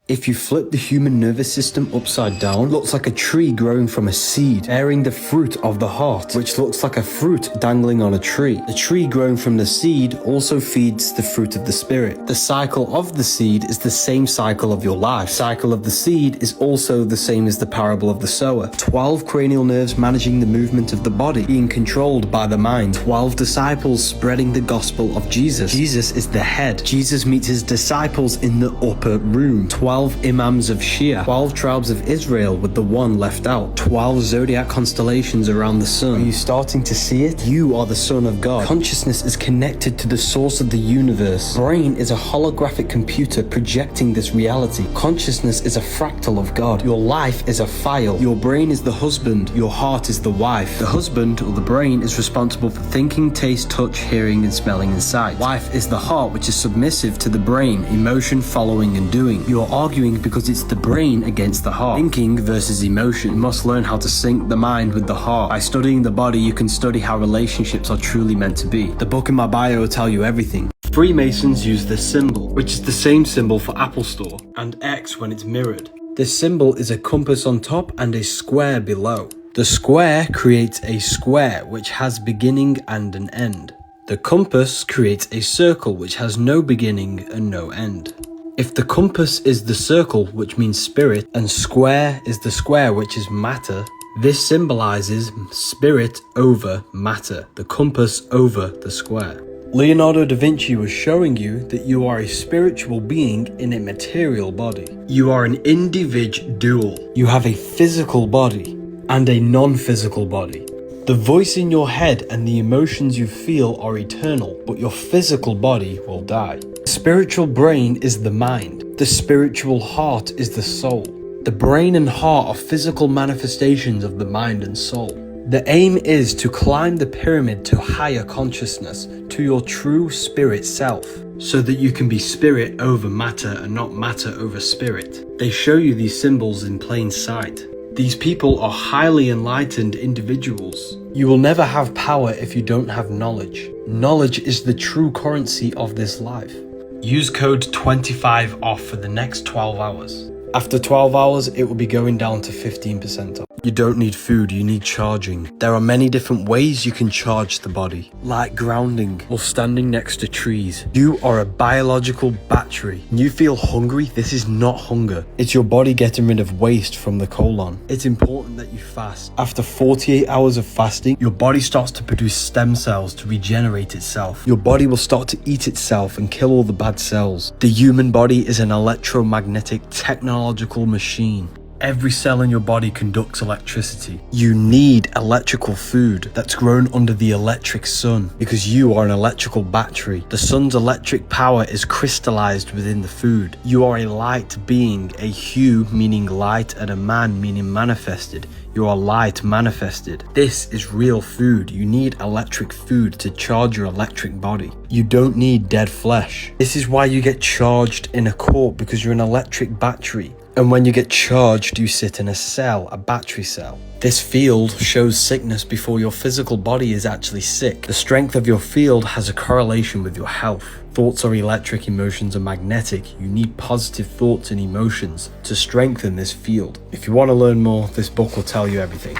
If you flip the human nervous system upside down, it looks like a tree growing from a seed, bearing the fruit of the heart, which looks like a fruit dangling on a tree. The tree growing from the seed also feeds the fruit of the spirit. The cycle of the seed is the same cycle of your life. The cycle of the seed is also the same as the parable of the sower. 12 cranial nerves managing the movement of the body, being controlled by the mind. 12 disciples spreading the gospel of Jesus. Jesus is the head. Jesus meets his disciples in the upper room. 12 imams of Shia, 12 tribes of Israel with the one left out, 12 zodiac constellations around the sun. Are you starting to see it? You are the son of God. Consciousness is connected to the source of the universe. Brain is a holographic computer projecting this reality. Consciousness is a fractal of God. Your life is a file. Your brain is the husband. Your heart is the wife. The husband, or the brain, is responsible for thinking, taste, touch, hearing, and smelling and sight. Wife is the heart, which is submissive to the brain, emotion, following, and doing. You are arguing because it's the brain against the heart. Thinking versus emotion. You must learn how to sync the mind with the heart. By studying the body, you can study how relationships are truly meant to be. The book in my bio will tell you everything. Freemasons use this symbol, which is the same symbol for Apple Store, and X when it's mirrored. This symbol is a compass on top and a square below. The square creates a square which has beginning and an end. The compass creates a circle which has no beginning and no end. If the compass is the circle, which means spirit, and square is the square, which is matter, this symbolizes spirit over matter, the compass over the square. Leonardo da Vinci was showing you that you are a spiritual being in a material body. You are an individual. You have a physical body and a non-physical body. The voice in your head and the emotions you feel are eternal, but your physical body will die. The spiritual brain is the mind. The spiritual heart is the soul. The brain and heart are physical manifestations of the mind and soul. The aim is to climb the pyramid to higher consciousness, to your true spirit self, so that you can be spirit over matter and not matter over spirit. They show you these symbols in plain sight. These people are highly enlightened individuals. You will never have power if you don't have knowledge. Knowledge is the true currency of this life. Use code 25 off for the next 12 hours. After 12 hours, it will be going down to 15% off. You don't need food, you need charging. There are many different ways you can charge the body, like grounding or standing next to trees. You are a biological battery. When you feel hungry, this is not hunger. It's your body getting rid of waste from the colon. It's important that you fast. After 48 hours of fasting, your body starts to produce stem cells to regenerate itself. Your body will start to eat itself and kill all the bad cells. The human body is an electromagnetic technological machine. Every cell in your body conducts electricity. You need electrical food that's grown under the electric sun because you are an electrical battery. The sun's electric power is crystallized within the food. You are a light being, a hue meaning light and a man meaning manifested. You are light manifested. This is real food. You need electric food to charge your electric body. You don't need dead flesh. This is why you get charged in a court, because you're an electric battery. And when you get charged, you sit in a cell, a battery cell. This field shows sickness before your physical body is actually sick. The strength of your field has a correlation with your health. Thoughts are electric, emotions are magnetic. You need positive thoughts and emotions to strengthen this field. If you want to learn more, this book will tell you everything.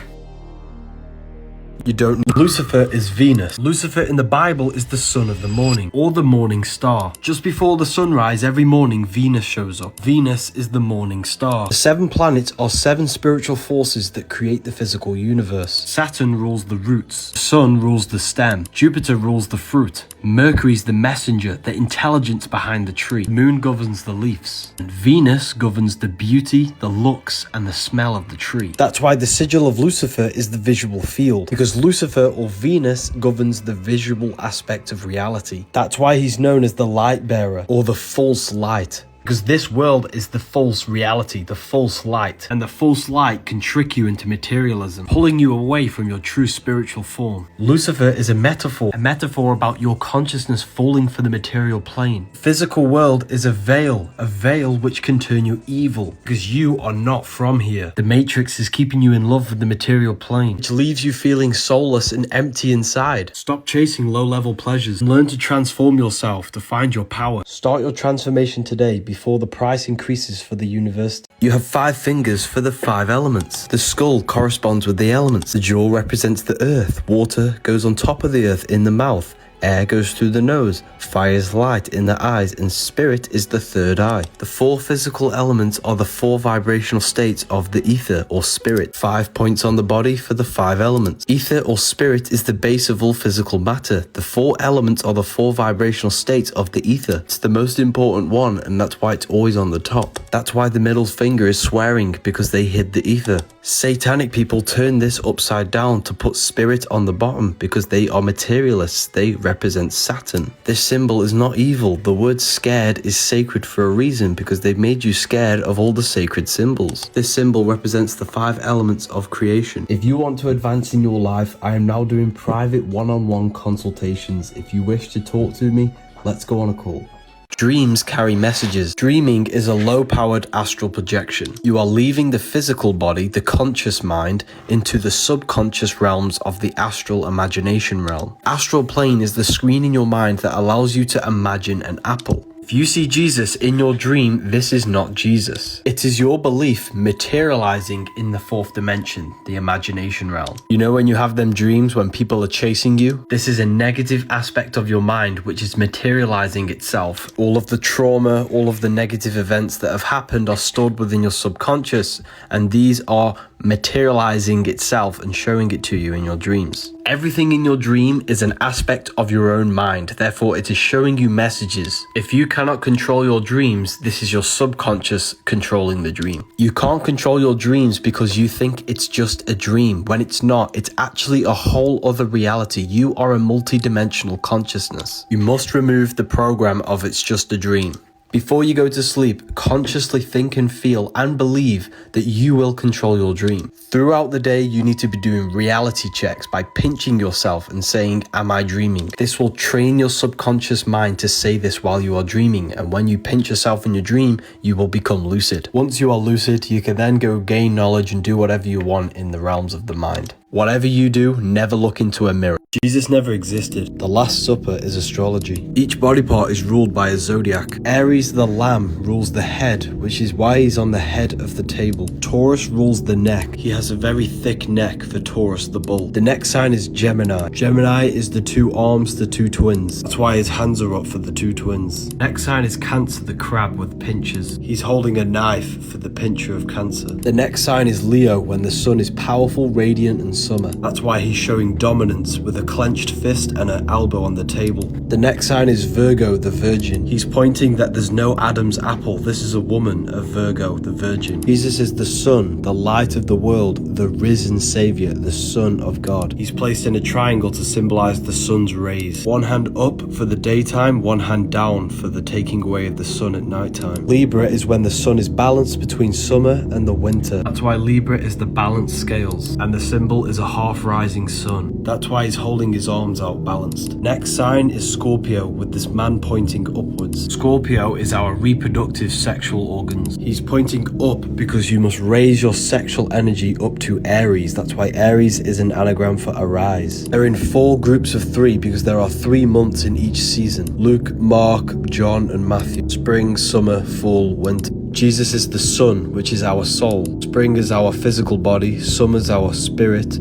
You don't need. Lucifer is Venus. Lucifer in the Bible is the son of the morning, or the morning star. Just before the sunrise every morning, Venus shows up. Venus is the morning star. The 7 planets are 7 spiritual forces that create the physical universe. Saturn rules the roots. The sun rules the stem. Jupiter rules the fruit. Mercury's the messenger, the intelligence behind the tree. The moon governs the leaves. And Venus governs the beauty, the looks, and the smell of the tree. That's why the sigil of Lucifer is the visual field, because Lucifer or Venus governs the visual aspect of reality. That's why he's known as the light bearer or the false light. Because this world is the false reality, the false light. And the false light can trick you into materialism, pulling you away from your true spiritual form. Lucifer is a metaphor about your consciousness falling for the material plane. Physical world is a veil which can turn you evil, because you are not from here. The Matrix is keeping you in love with the material plane, which leaves you feeling soulless and empty inside. Stop chasing low-level pleasures and learn to transform yourself to find your power. Start your transformation today before the price increases for the university. You have 5 fingers for the 5 elements. The skull corresponds with the elements. The jaw represents the earth. Water goes on top of the earth in the mouth. Air goes through the nose, fire is light in the eyes, and spirit is the 3rd eye. The 4 physical elements are the 4 vibrational states of the ether or spirit. 5 points on the body for the 5 elements. Ether or spirit is the base of all physical matter. The 4 elements are the 4 vibrational states of the ether. It's the most important one, and that's why it's always on the top. That's why the middle finger is swearing, because they hid the ether. Satanic people turn this upside down to put spirit on the bottom, because they are materialists. They represents Saturn. This symbol is not evil. The word scared is sacred for a reason, because they've made you scared of all the sacred symbols. This symbol represents the 5 elements of creation. If you want to advance in your life, I am now doing private one-on-one consultations. If you wish to talk to me, let's go on a call. Dreams carry messages. Dreaming is a low-powered astral projection. You are leaving the physical body, the conscious mind, into the subconscious realms of the astral imagination realm. Astral plane is the screen in your mind that allows you to imagine an apple. If you see Jesus in your dream, this is not Jesus. It is your belief materializing in the 4th dimension, the imagination realm. You know when you have them dreams when people are chasing you? This is a negative aspect of your mind which is materializing itself. All of the trauma, all of the negative events that have happened are stored within your subconscious, and these are materializing itself and showing it to you in your dreams. Everything in your dream is an aspect of your own mind, therefore it is showing you messages. If you cannot control your dreams, this is your subconscious controlling the dream. You can't control your dreams because you think it's just a dream, when it's not. It's actually a whole other reality. You are a multi-dimensional consciousness. You must remove the program of it's just a dream. Before you go to sleep, consciously think and feel and believe that you will control your dream. Throughout the day, you need to be doing reality checks by pinching yourself and saying, am I dreaming? This will train your subconscious mind to say this while you are dreaming, and when you pinch yourself in your dream, you will become lucid. Once you are lucid, you can then go gain knowledge and do whatever you want in the realms of the mind. Whatever you do, never look into a mirror. Jesus never existed. The Last Supper is astrology. Each body part is ruled by a zodiac. Aries the lamb rules the head, which is why he's on the head of the table. Taurus rules the neck. He has a very thick neck for Taurus the bull. The next sign is Gemini. Gemini is the 2 arms, the 2 twins. That's why his hands are up for the 2 twins. Next sign is Cancer the crab with pinchers. He's holding a knife for the pincher of Cancer. The next sign is Leo, when the sun is powerful, radiant and summer. That's why he's showing dominance with a clenched fist and an elbow on the table. The next sign is Virgo the virgin. He's pointing that there's no Adam's apple. This is a woman of Virgo the virgin. Jesus is the sun, the light of the world, the risen savior, the son of God. He's placed in a triangle to symbolize the sun's rays. One hand up for the daytime, one hand down for the taking away of the sun at nighttime. Libra is when the sun is balanced between summer and the winter. That's why Libra is the balanced scales, and the symbol is a half rising sun. That's why he's holding his arms out balanced. Next sign is Scorpio, with this man pointing upwards. Scorpio is our reproductive sexual organs. He's pointing up because you must raise your sexual energy up to Aries. That's why Aries is an anagram for arise. They're in 4 groups of 3 because there are 3 months in each season. Luke, Mark, John and Matthew. Spring, summer, fall, winter. Jesus is the sun, which is our soul. Spring is our physical body. Summer is our spirit.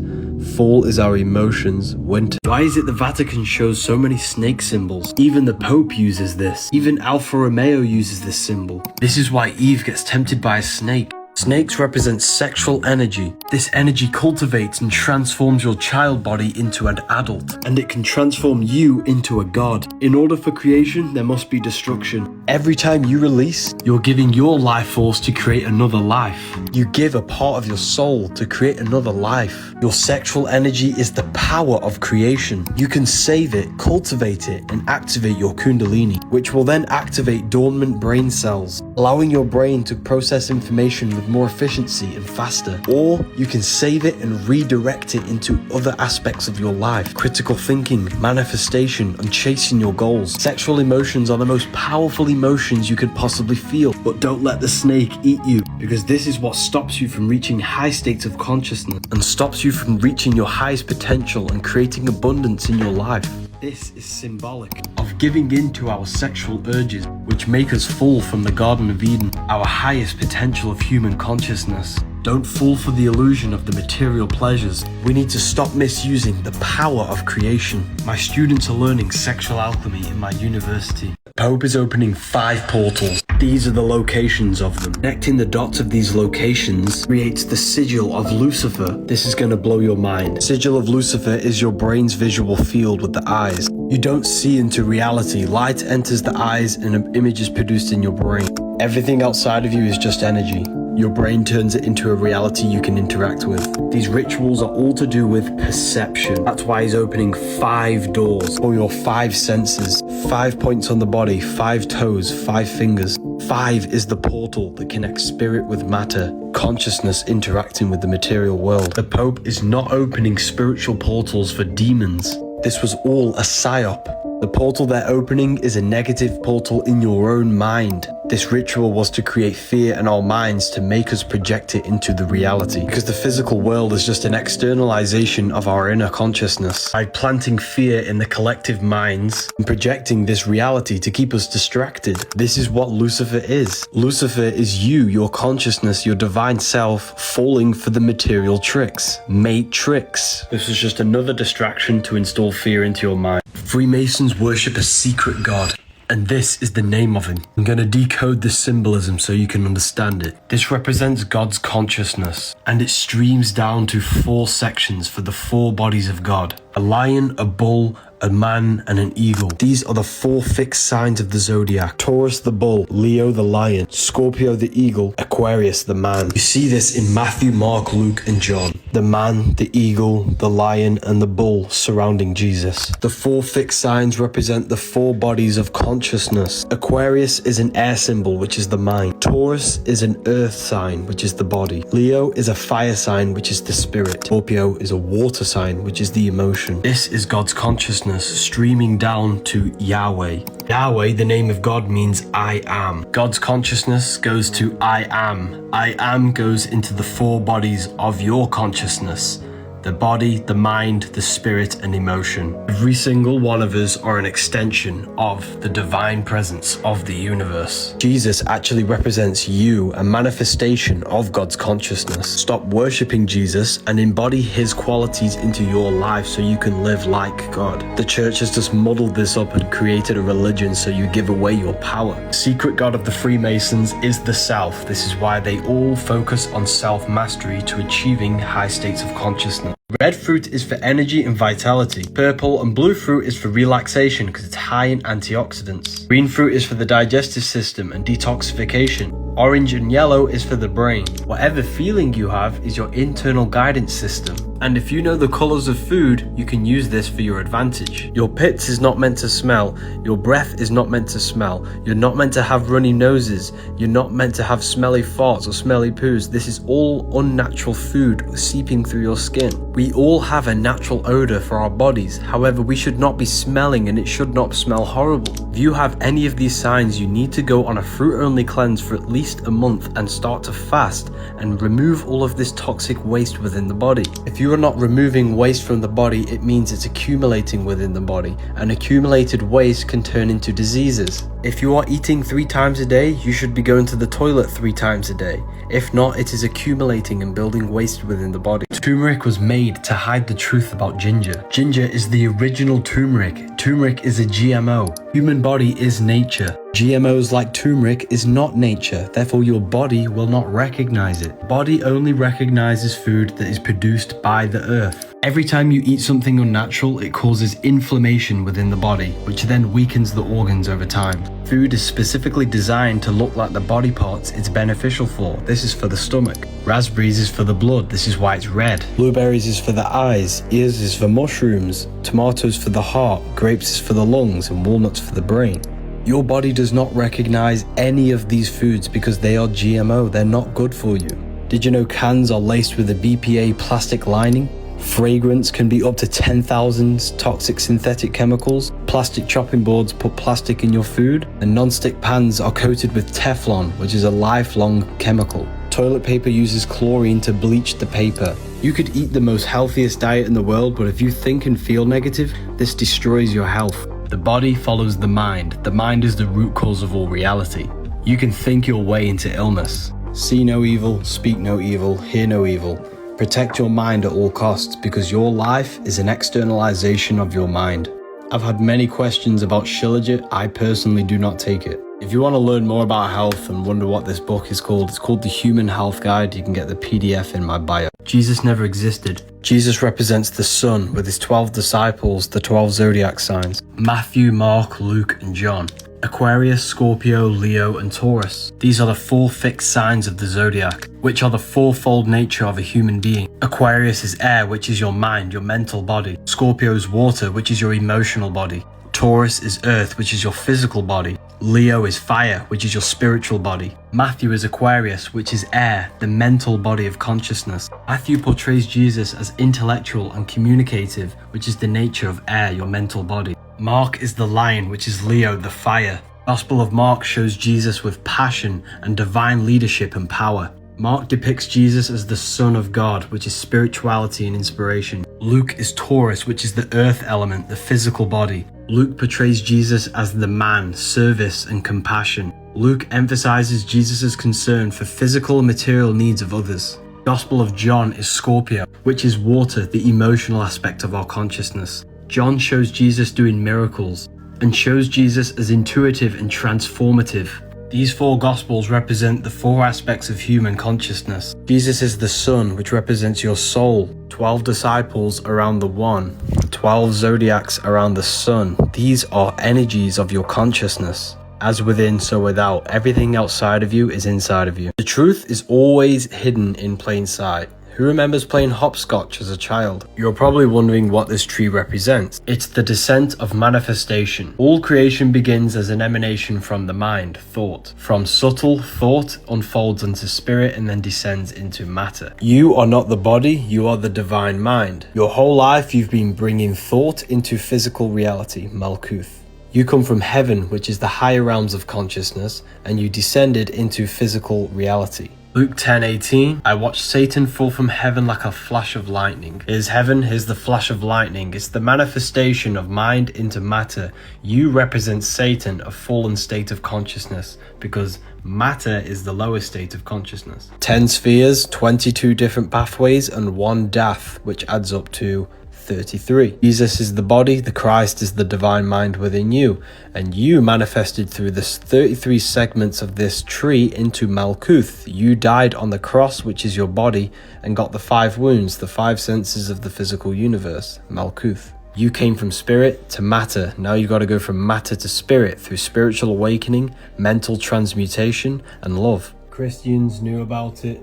Fall is our emotions. Winter. Why is it the Vatican shows so many snake symbols? Even the Pope uses this. Even Alfa Romeo uses this symbol. This is why Eve gets tempted by a snake. Snakes represent sexual energy. This energy cultivates and transforms your child body into an adult, and it can transform you into a god. In order for creation, there must be destruction. Every time you release, you're giving your life force to create another life. You give a part of your soul to create another life. Your sexual energy is the power of creation. You can save it, cultivate it, and activate your kundalini, which will then activate dormant brain cells, allowing your brain to process information with more efficiency and faster. Or you can save it and redirect it into other aspects of your life. Critical thinking, manifestation, and chasing your goals. Sexual emotions are the most powerful emotions you could possibly feel, but don't let the snake eat you, because this is what stops you from reaching high states of consciousness and stops you from reaching your highest potential and creating abundance in your life. This is symbolic of giving in to our sexual urges, which make us fall from the Garden of Eden, our highest potential of human consciousness. Don't fall for the illusion of the material pleasures. We need to stop misusing the power of creation. My students are learning sexual alchemy in my university. The Pope is opening 5 portals. These are the locations of them. Connecting the dots of these locations creates the sigil of Lucifer. This is going to blow your mind. Sigil of Lucifer is your brain's visual field with the eyes. You don't see into reality. Light enters the eyes and an image is produced in your brain. Everything outside of you is just energy. Your brain turns it into a reality you can interact with. These rituals are all to do with perception. That's why he's opening 5 doors for your 5 senses. 5 points on the body, 5 toes, 5 fingers. 5 is the portal that connects spirit with matter, consciousness interacting with the material world. The Pope is not opening spiritual portals for demons. This was all a psyop. The portal they're opening is a negative portal in your own mind. This ritual was to create fear in our minds to make us project it into the reality, because the physical world is just an externalization of our inner consciousness. By planting fear in the collective minds and projecting this reality to keep us distracted, this is what Lucifer is. Lucifer is you, your consciousness, your divine self, falling for the material tricks. Matrix. This is just another distraction to install fear into your mind. Freemasons worship a secret god, and this is the name of him. I'm going to decode the symbolism so you can understand it. This represents God's consciousness, and it streams down to 4 sections for the 4 bodies of God: a lion, a bull, a man, and an eagle. These are the 4 fixed signs of the zodiac: Taurus the bull, Leo the lion, Scorpio the eagle, Aquarius the man. You see this in Matthew, Mark, Luke, and John. The man, the eagle, the lion, and the bull surrounding Jesus. The 4 fixed signs represent the 4 bodies of consciousness. Aquarius is an air symbol, which is the mind. Taurus is an earth sign, which is the body. Leo is a fire sign, which is the spirit. Scorpio is a water sign, which is the emotion. This is God's consciousness streaming down to Yahweh. Yahweh, the name of God, means I am. God's consciousness goes to I am. I am goes into the 4 bodies of your consciousness: the body, the mind, the spirit, and emotion. Every single one of us are an extension of the divine presence of the universe. Jesus actually represents you, a manifestation of God's consciousness. Stop worshipping Jesus and embody his qualities into your life so you can live like God. The church has just muddled this up and created a religion so you give away your power. The secret God of the Freemasons is the self. This is why they all focus on self-mastery to achieving high states of consciousness. Red fruit is for energy and vitality. Purple and blue fruit is for relaxation because it's high in antioxidants. Green fruit is for the digestive system and detoxification. Orange and yellow is for the brain. Whatever feeling you have is your internal guidance system. And if you know the colors of food, you can use this for your advantage. Your pits is not meant to smell. Your breath is not meant to smell. You're not meant to have runny noses. You're not meant to have smelly farts or smelly poos. This is all unnatural food seeping through your skin. We all have a natural odor for our bodies. However, we should not be smelling, and it should not smell horrible. If you have any of these signs, you need to go on a fruit-only cleanse for at least a month and start to fast and remove all of this toxic waste within the body. If you are not removing waste from the body, it means it's accumulating within the body, and accumulated waste can turn into diseases. If you are eating 3 times a day, you should be going to the toilet 3 times a day. If not, it is accumulating and building waste within the body. Turmeric was made to hide the truth about ginger. Ginger is the original turmeric. Turmeric is a GMO. Human body is nature. GMOs like turmeric is not nature, therefore your body will not recognize it. Body only recognizes food that is produced by the earth. Every time you eat something unnatural, it causes inflammation within the body, which then weakens the organs over time. Food is specifically designed to look like the body parts it's beneficial for. This is for the stomach. Raspberries is for the blood, this is why it's red. Blueberries is for the eyes, ears is for mushrooms, tomatoes for the heart, grapes is for the lungs, and walnuts for the brain. Your body does not recognize any of these foods because they are GMO, they're not good for you. Did you know cans are laced with a BPA plastic lining? Fragrance can be up to 10,000 toxic synthetic chemicals. Plastic chopping boards put plastic in your food, and non-stick pans are coated with Teflon, which is a lifelong chemical. Toilet paper uses chlorine to bleach the paper. You could eat the most healthiest diet in the world, but if you think and feel negative, this destroys your health. The body follows the mind. The mind is the root cause of all reality. You can think your way into illness. See no evil, speak no evil, hear no evil. Protect your mind at all costs because your life is an externalization of your mind. I've had many questions about Shilajit. I personally do not take it. If you want to learn more about health and wonder what this book is called, it's called The Human Health Guide. You can get the PDF in my bio. Jesus never existed. Jesus represents the sun with his 12 disciples, the 12 zodiac signs. Matthew, Mark, Luke, and John. Aquarius, Scorpio, Leo, and Taurus. These are the 4 fixed signs of the zodiac, which are the fourfold nature of a human being. Aquarius is air, which is your mind, your mental body. Scorpio is water, which is your emotional body. Taurus is earth, which is your physical body. Leo is fire, which is your spiritual body. Matthew is Aquarius, which is air, the mental body of consciousness. Matthew portrays Jesus as intellectual and communicative, which is the nature of air, your mental body. Mark is the lion, which is Leo, the fire. Gospel of Mark shows Jesus with passion and divine leadership and power. Mark depicts Jesus as the Son of God, which is spirituality and inspiration. Luke is Taurus, which is the earth element, the physical body. Luke portrays Jesus as the man, service, and compassion. Luke emphasizes Jesus' concern for physical and material needs of others. Gospel of John is Scorpio, which is water, the emotional aspect of our consciousness. John shows Jesus doing miracles and shows Jesus as intuitive and transformative. These 4 Gospels represent the 4 aspects of human consciousness. Jesus is the sun, which represents your soul. 12 disciples around the one. 12 zodiacs around the sun. These are energies of your consciousness. As within, so without. Everything outside of you is inside of you. The truth is always hidden in plain sight. Who remembers playing hopscotch as a child? You're probably wondering what this tree represents. It's the descent of manifestation. All creation begins as an emanation from the mind, thought. From subtle, thought unfolds into spirit and then descends into matter. You are not the body, you are the divine mind. Your whole life you've been bringing thought into physical reality, Malkuth. You come from heaven, which is the higher realms of consciousness, and you descended into physical reality. Luke 10:18, I watched Satan fall from heaven like a flash of lightning. Here's heaven, here's the flash of lightning. It's the manifestation of mind into matter. You represent Satan, a fallen state of consciousness, because matter is the lowest state of consciousness. 10 spheres, 22 different pathways, and 1 death, which adds up to 33. Jesus is the body, the Christ is the divine mind within you, and you manifested through the 33 segments of this tree into Malkuth. You died on the cross, which is your body, and got the 5 wounds, the 5 senses of the physical universe, Malkuth. You came from spirit to matter. Now you got to go from matter to spirit through spiritual awakening, mental transmutation, and love. Christians knew about it,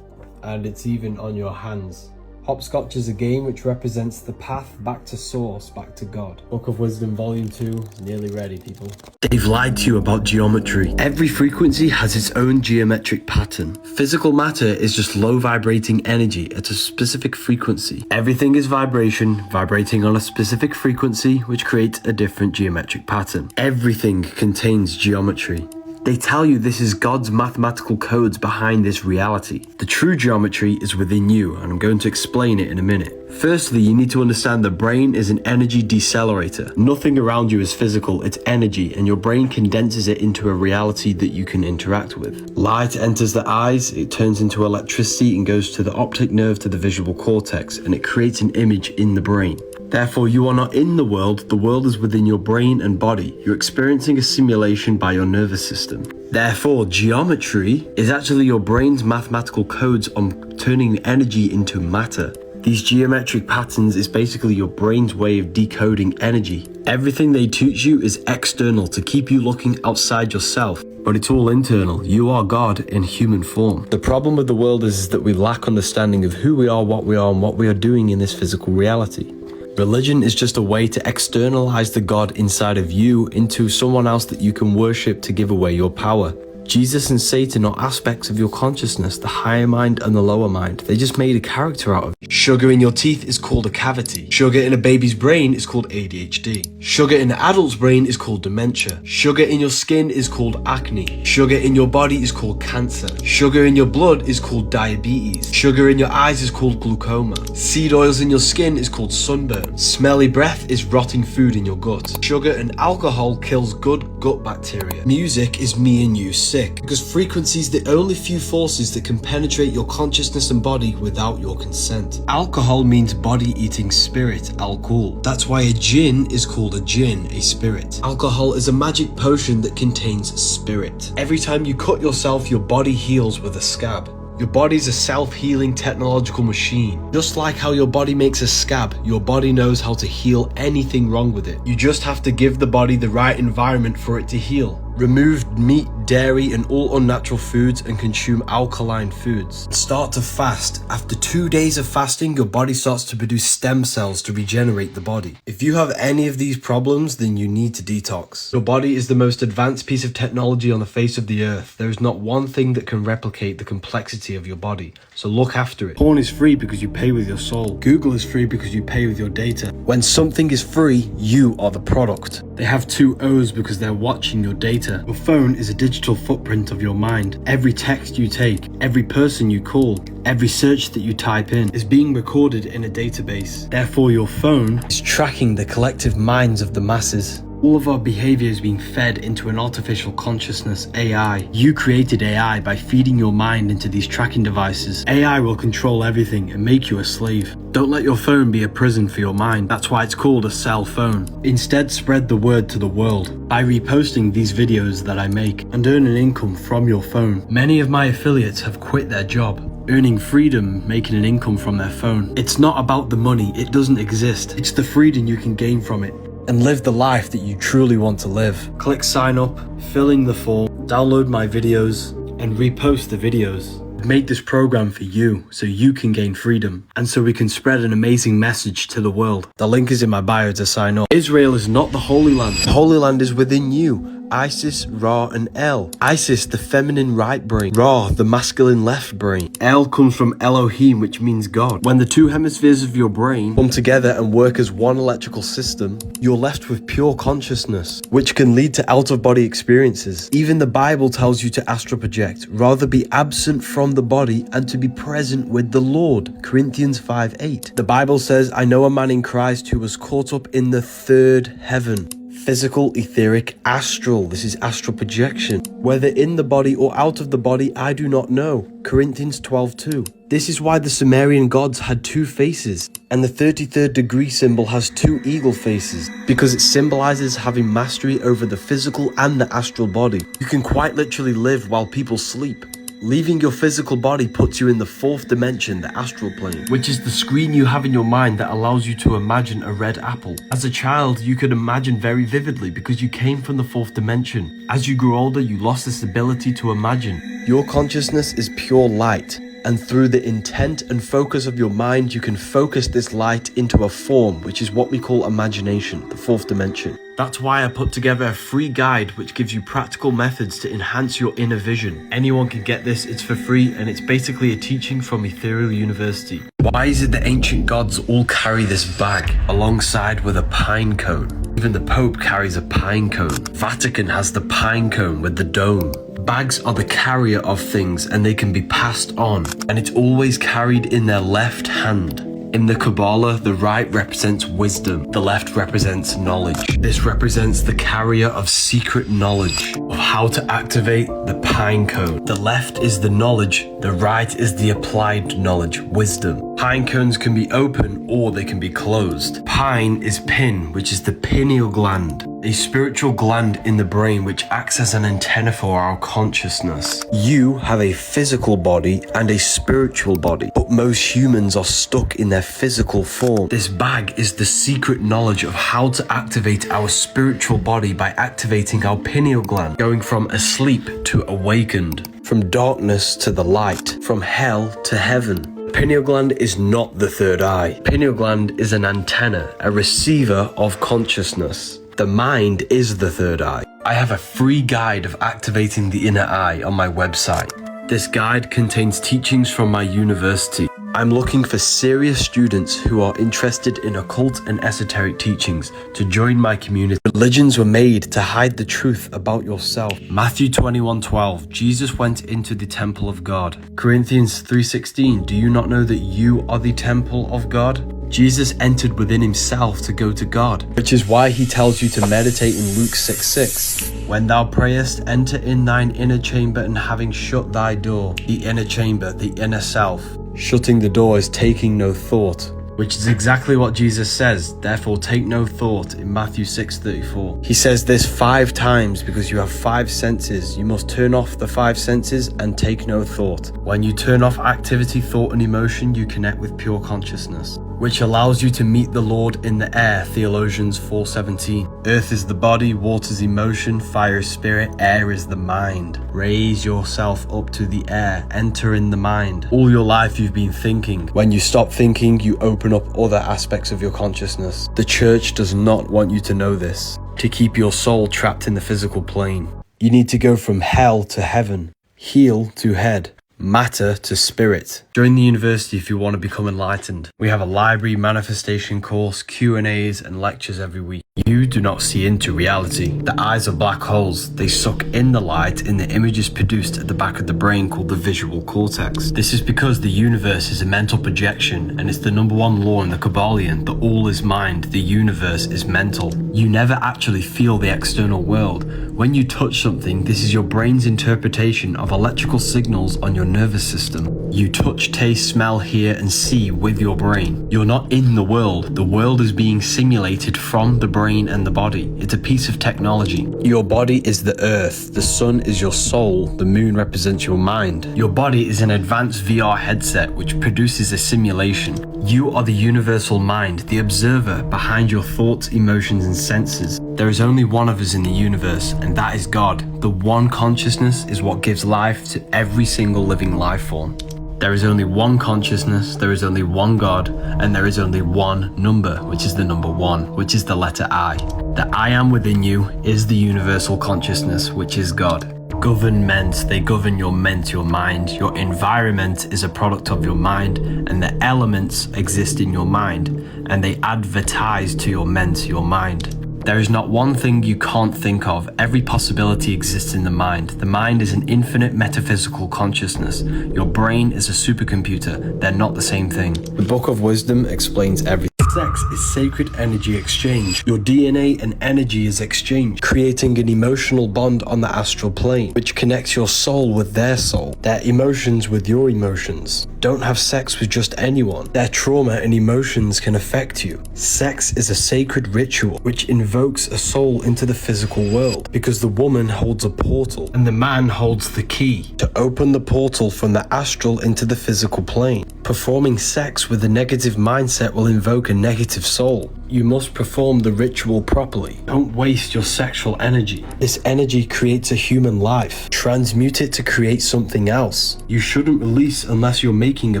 and it's even on your hands. Hopscotch is a game which represents the path back to source, back to God. Book of Wisdom Volume 2 is nearly ready, people. They've lied to you about geometry. Every frequency has its own geometric pattern. Physical matter is just low vibrating energy at a specific frequency. Everything is vibration, vibrating on a specific frequency, which creates a different geometric pattern. Everything contains geometry. They tell you this is God's mathematical codes behind this reality. The true geometry is within you, and I'm going to explain it in a minute. Firstly, you need to understand the brain is an energy decelerator. Nothing around you is physical, it's energy, and your brain condenses it into a reality that you can interact with. Light enters the eyes, it turns into electricity and goes to the optic nerve to the visual cortex, and it creates an image in the brain. Therefore, you are not in the world is within your brain and body. You're experiencing a simulation by your nervous system. Therefore, geometry is actually your brain's mathematical codes on turning energy into matter. These geometric patterns is basically your brain's way of decoding energy. Everything they teach you is external to keep you looking outside yourself, but it's all internal. You are God in human form. The problem with the world is that we lack understanding of who we are, and what we are doing in this physical reality. Religion is just a way to externalize the God inside of you into someone else that you can worship to give away your power. Jesus and Satan are aspects of your consciousness, the higher mind and the lower mind. They just made a character out of it. Sugar in your teeth is called a cavity. Sugar in a baby's brain is called ADHD. Sugar in an adult's brain is called dementia. Sugar in your skin is called acne. Sugar in your body is called cancer. Sugar in your blood is called diabetes. Sugar in your eyes is called glaucoma. Seed oils in your skin is called sunburn. Smelly breath is rotting food in your gut. Sugar and alcohol kills good gut bacteria. Music is me and you sick, because frequency is the only few forces that can penetrate your consciousness and body without your consent. Alcohol means body-eating spirit, alcohol. That's why a jinn is called a jinn, a spirit. Alcohol is a magic potion that contains spirit. Every time you cut yourself, your body heals with a scab. Your body's a self-healing technological machine. Just like how your body makes a scab, your body knows how to heal anything wrong with it. You just have to give the body the right environment for it to heal. Remove meat, dairy and all unnatural foods and consume alkaline foods. Start to fast. After 2 days of fasting, your body starts to produce stem cells to regenerate the body. If you have any of these problems, then you need to detox. Your body is the most advanced piece of technology on the face of the earth. There is not one thing that can replicate the complexity of your body. So look after it. Porn is free because you pay with your soul. Google is free because you pay with your data. When something is free, you are the product. They have 2 O's because they're watching your data. Your phone is a digital footprint of your mind. Every text you take, every person you call, every search that you type in is being recorded in a database. Therefore, your phone is tracking the collective minds of the masses. All of our behavior is being fed into an artificial consciousness, AI. You created AI by feeding your mind into these tracking devices. AI will control everything and make you a slave. Don't let your phone be a prison for your mind. That's why it's called a cell phone. Instead, spread the word to the world by reposting these videos that I make and earn an income from your phone. Many of my affiliates have quit their job, earning freedom, making an income from their phone. It's not about the money, it doesn't exist. It's the freedom you can gain from it and live the life that you truly want to live. Click sign up, fill in the form, download my videos and repost the videos. Made this program for you so you can gain freedom and so we can spread an amazing message to the world. The link is in my bio to sign up. Israel is not the Holy Land. The Holy Land is within you. Isis, Ra and El. Isis, the feminine right brain. Ra, the masculine left brain. El comes from Elohim, which means God. When the 2 hemispheres of your brain come together and work as one electrical system, you're left with pure consciousness, which can lead to out-of-body experiences. Even the Bible tells you to astral project, rather be absent from the body and to be present with the Lord. Corinthians 5:8. The Bible says, I know a man in Christ who was caught up in the 3rd heaven. Physical, etheric, astral. This is astral projection. Whether in the body or out of the body, I do not know. Corinthians 12:2. This is why the Sumerian gods had 2 faces, and the 33rd degree symbol has 2 eagle faces, because it symbolizes having mastery over the physical and the astral body. You can quite literally live while people sleep. Leaving your physical body puts you in the 4th dimension, the astral plane, which is the screen you have in your mind that allows you to imagine a red apple. As a child, you could imagine very vividly because you came from the 4th dimension. As you grew older, you lost this ability to imagine. Your consciousness is pure light, and through the intent and focus of your mind, you can focus this light into a form, which is what we call imagination, the 4th dimension. That's why I put together a free guide which gives you practical methods to enhance your inner vision. Anyone can get this, it's for free, and it's basically a teaching from Ethereal University. Why is it the ancient gods all carry this bag alongside with a pine cone? Even the Pope carries a pine cone. Vatican has the pine cone with the dome. Bags are the carrier of things and they can be passed on, and it's always carried in their left hand. In the Kabbalah, the right represents wisdom, the left represents knowledge. This represents the carrier of secret knowledge of how to activate the pine cone. The left is the knowledge, the right is the applied knowledge, wisdom. Pine cones can be open or they can be closed. Pine is pin, which is the pineal gland, a spiritual gland in the brain which acts as an antenna for our consciousness. You have a physical body and a spiritual body, but most humans are stuck in their physical form. This bag is the secret knowledge of how to activate our spiritual body by activating our pineal gland, going from asleep to awakened, from darkness to the light, from hell to heaven. Pineal gland is not the third eye. Pineal gland is an antenna, a receiver of consciousness. The mind is the third eye. I have a free guide of activating the inner eye on my website. This guide contains teachings from my university. I'm looking for serious students who are interested in occult and esoteric teachings to join my community. Religions were made to hide the truth about yourself. Matthew 21:12, Jesus went into the temple of God. Corinthians 3:16, do you not know that you are the temple of God? Jesus entered within himself to go to God, which is why he tells you to meditate in Luke 6:6. When thou prayest, enter in thine inner chamber, and having shut thy door, the inner chamber, the inner self. Shutting the door is taking no thought, which is exactly what Jesus says, therefore take no thought, in Matthew 6:34. He says this 5 times because you have 5 senses. You must turn off the 5 senses and take no thought. When you turn off activity, thought and emotion, you connect with pure consciousness, which allows you to meet the Lord in the air, Theologians 4:17. Earth is the body, water is emotion, fire is spirit, air is the mind. Raise yourself up to the air, enter in the mind. All your life you've been thinking. When you stop thinking, you open up other aspects of your consciousness. The church does not want you to know this, to keep your soul trapped in the physical plane. You need to go from hell to heaven, heel to head, matter to spirit. Join the university if you want to become enlightened. We have a library, manifestation course, Q&As and lectures every week. You do not see into reality. The eyes are black holes. They suck in the light in the images produced at the back of the brain called the visual cortex. This is because the universe is a mental projection, and it's the #1 law in the Kabbalion that all is mind, the universe is mental. You never actually feel the external world. When you touch something, this is your brain's interpretation of electrical signals on your nervous system. You touch, taste, smell, hear and see with your brain. You're not in the world. The world is being simulated from the brain and the body. It's a piece of technology. Your body is the earth. The sun is your soul. The moon represents your mind. Your body is an advanced VR headset which produces a simulation. You are the universal mind, the observer behind your thoughts, emotions and senses. There is only one of us in the universe, and that is God. The one consciousness is what gives life to every single living life form. There is only one consciousness, there is only one God, and there is only one number, which is the number 1, which is the letter I. The I am within you is the universal consciousness, which is God. Government, they govern your ment, your mind. Your environment is a product of your mind, and the elements exist in your mind, and they advertise to your ment, your mind. There is not one thing you can't think of. Every possibility exists in the mind. The mind is an infinite metaphysical consciousness. Your brain is a supercomputer. They're not the same thing. The Book of Wisdom explains everything. Sex is sacred energy exchange. Your DNA and energy is exchanged, creating an emotional bond on the astral plane, which connects your soul with their soul, their emotions with your emotions. Don't have sex with just anyone. Their trauma and emotions can affect you. Sex is a sacred ritual which invokes a soul into the physical world, because the woman holds a portal and the man holds the key to open the portal from the astral into the physical plane. Performing sex with a negative mindset will invoke a negative soul. You must perform the ritual properly. Don't waste your sexual energy. This energy creates a human life. Transmute it to create something else. You shouldn't release unless you're making a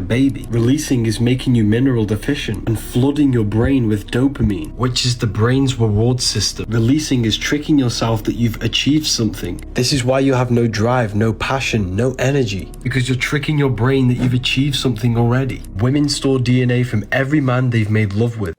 baby. Releasing is making you mineral deficient and flooding your brain with dopamine, which is the brain's reward system. Releasing is tricking yourself that you've achieved something. This is why you have no drive, no passion, no energy, because you're tricking your brain that you've achieved something already. Women store DNA from every man they've made love with.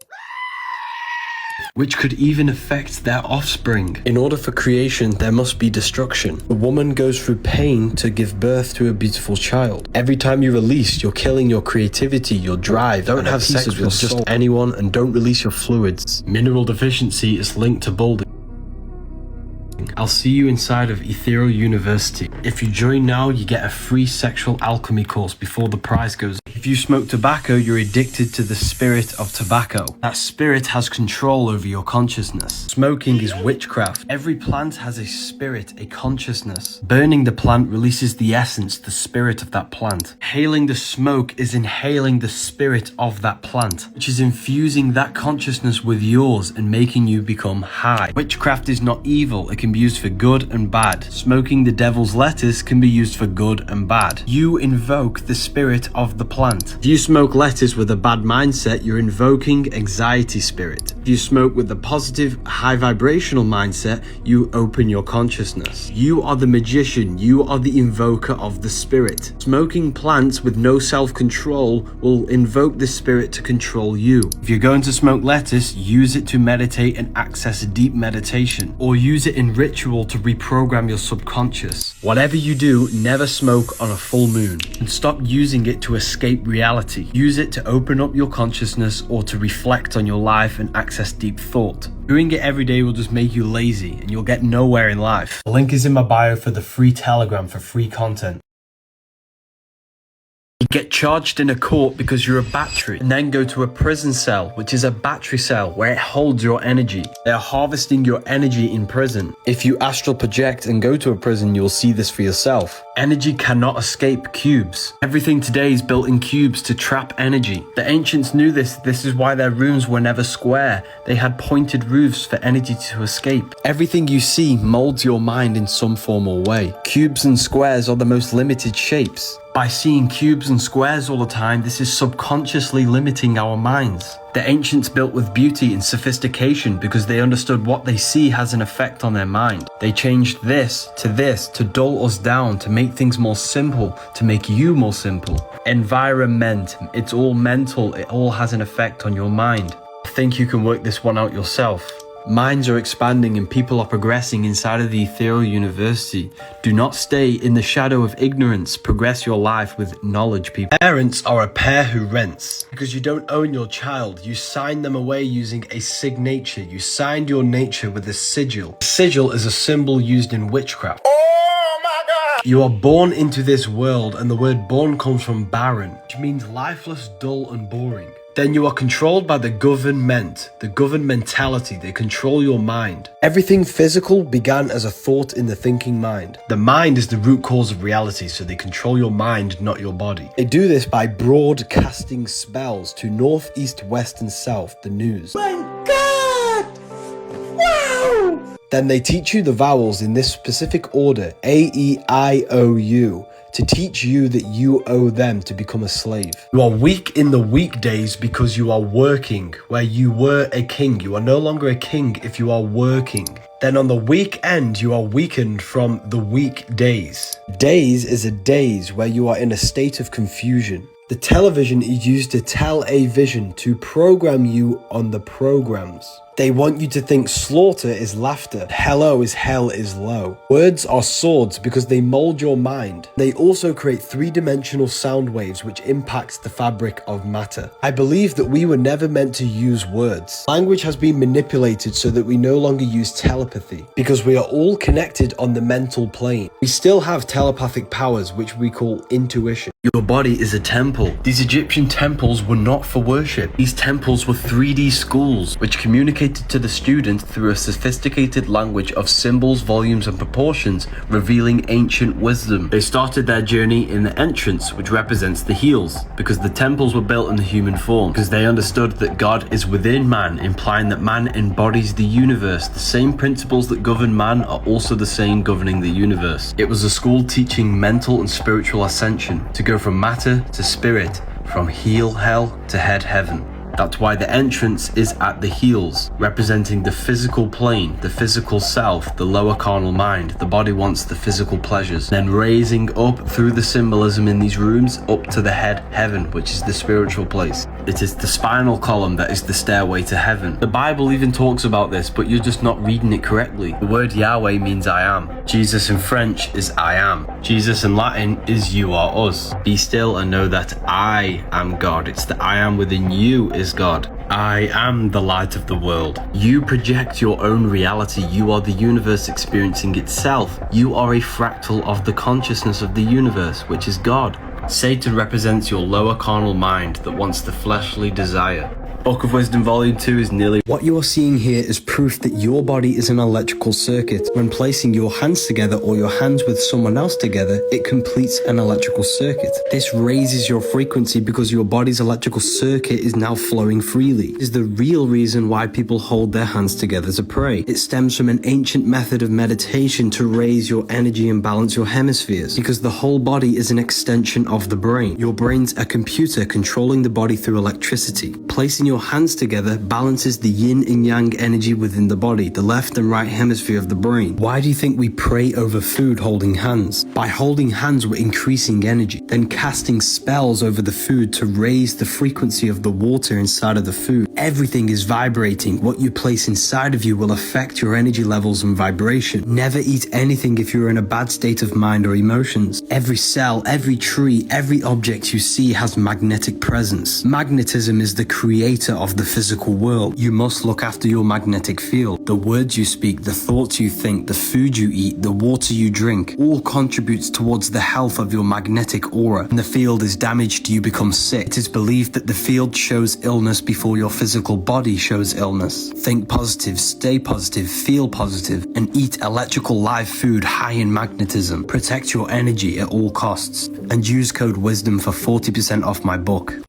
which could even affect their offspring. In order for creation, there must be destruction. A woman goes through pain to give birth to a beautiful child. Every time you release, you're killing your creativity, your drive. Don't have sex with just anyone, and don't release your fluids. Mineral deficiency is linked to balding. I'll see you inside of Ethereal University. If you join now, you get a free sexual alchemy course before the price goes. If you smoke tobacco, you're addicted to the spirit of tobacco. That spirit has control over your consciousness. Smoking is witchcraft. Every plant has a spirit, a consciousness. Burning the plant releases the essence, the spirit of that plant. Inhaling the smoke is inhaling the spirit of that plant, which is infusing that consciousness with yours and making you become high. Witchcraft is not evil. It can be used for good and bad. Smoking the devil's lettuce can be used for good and bad. You invoke the spirit of the plant. If you smoke lettuce with a bad mindset, you're invoking anxiety spirit. If you smoke with a positive, high vibrational mindset, you open your consciousness. You are the magician. You are the invoker of the spirit. Smoking plants with no self-control will invoke the spirit to control you. If you're going to smoke lettuce, use it to meditate and access deep meditation, or use it in ritual to reprogram your subconscious. Whatever you do, never smoke on a full moon, and stop using it to escape reality. Use it to open up your consciousness or to reflect on your life and access deep thought. Doing it every day will just make you lazy and you'll get nowhere in life. The link is in my bio for the free Telegram for free content. You get charged in a court because you're a battery, and then go to a prison cell, which is a battery cell where it holds your energy. They are harvesting your energy in prison. If you astral project and go to a prison, you'll see this for yourself. Energy cannot escape cubes. Everything today is built in cubes to trap energy. The ancients knew this. This is why their rooms were never square. They had pointed roofs for energy to escape. Everything you see molds your mind in some form or way. Cubes and squares are the most limited shapes. By seeing cubes and squares all the time, this is subconsciously limiting our minds. The ancients built with beauty and sophistication because they understood what they see has an effect on their mind. They changed this to dull us down, to make things more simple, to make you more simple. Environment, it's all mental, it all has an effect on your mind. I think you can work this one out yourself. Minds are expanding and people are progressing inside of the Ethereal University. Do not stay in the shadow of ignorance. Progress your life with knowledge, people. Parents are a pair who rents. Because you don't own your child, you sign them away using a signature. You signed your nature with a sigil. A sigil is a symbol used in witchcraft. Oh my God! You are born into this world, and the word born comes from barren, which means lifeless, dull, and boring. Then you are controlled by the government, the governmentality. They control your mind. Everything physical began as a thought in the thinking mind. The mind is the root cause of reality, so they control your mind, not your body. They do this by broadcasting spells to north, east, west, and south, the news. My God! Wow! Then they teach you the vowels in this specific order, A, E, I, O, U, to teach you that you owe them to become a slave. You are weak in the weekdays because you are working. Where you were a king, you are no longer a king if you are working. Then on the weekend, you are weakened from the weekdays. Days is a daze where you are in a state of confusion. The television is used to tell a vision, to program you on the programs. They want you to think slaughter is laughter, hello is hell is low. Words are swords because they mold your mind. They also create three-dimensional sound waves which impacts the fabric of matter. I believe that we were never meant to use words. Language has been manipulated so that we no longer use telepathy because we are all connected on the mental plane. We still have telepathic powers which we call intuition. Your body is a temple. These Egyptian temples were not for worship. These temples were 3D schools which communicated to the student through a sophisticated language of symbols, volumes, and proportions, revealing ancient wisdom. They started their journey in the entrance, which represents the heels, because the temples were built in the human form, because they understood that God is within man, implying that man embodies the universe. The same principles that govern man are also the same governing the universe. It was a school teaching mental and spiritual ascension, to go from matter to spirit, from heel hell to head heaven. That's why the entrance is at the heels, representing the physical plane, the physical self, the lower carnal mind. The body wants the physical pleasures. Then raising up through the symbolism in these rooms up to the head, heaven, which is the spiritual place. It is the spinal column that is the stairway to heaven. The Bible even talks about this, but you're just not reading it correctly. The word Yahweh means I am. Jesus in French is I am. Jesus in Latin is you are us. Be still and know that I am God. It's the I am within you is God. I am the light of the world. You project your own reality. You are the universe experiencing itself. You are a fractal of the consciousness of the universe, which is God. Satan represents your lower carnal mind that wants the fleshly desire. Book of Wisdom Volume 2 is nearly... What you are seeing here is proof that your body is an electrical circuit. When placing your hands together or your hands with someone else together, it completes an electrical circuit. This raises your frequency because your body's electrical circuit is now flowing freely. It is the real reason why people hold their hands together to pray. It stems from an ancient method of meditation to raise your energy and balance your hemispheres, because the whole body is an extension of the brain. Your brain's a computer controlling the body through electricity. Placing your hands together balances the yin and yang energy within the body, the left and right hemisphere of the brain. Why do you think we pray over food holding hands? By holding hands, we're increasing energy, then casting spells over the food to raise the frequency of the water inside of the food. Everything is vibrating. What you place inside of you will affect your energy levels and vibration. Never eat anything if you're in a bad state of mind or emotions. Every cell, every tree, every object you see has magnetic presence. Magnetism is the creator of the physical world. You must look after your magnetic field. The words you speak, the thoughts you think, the food you eat, the water you drink, all contributes towards the health of your magnetic aura. When the field is damaged, you become sick. It is believed that the field shows illness before your physical body shows illness. Think positive, stay positive, feel positive, and eat electrical live food high in magnetism. Protect your energy at all costs. And use code WISDOM for 40% off my book.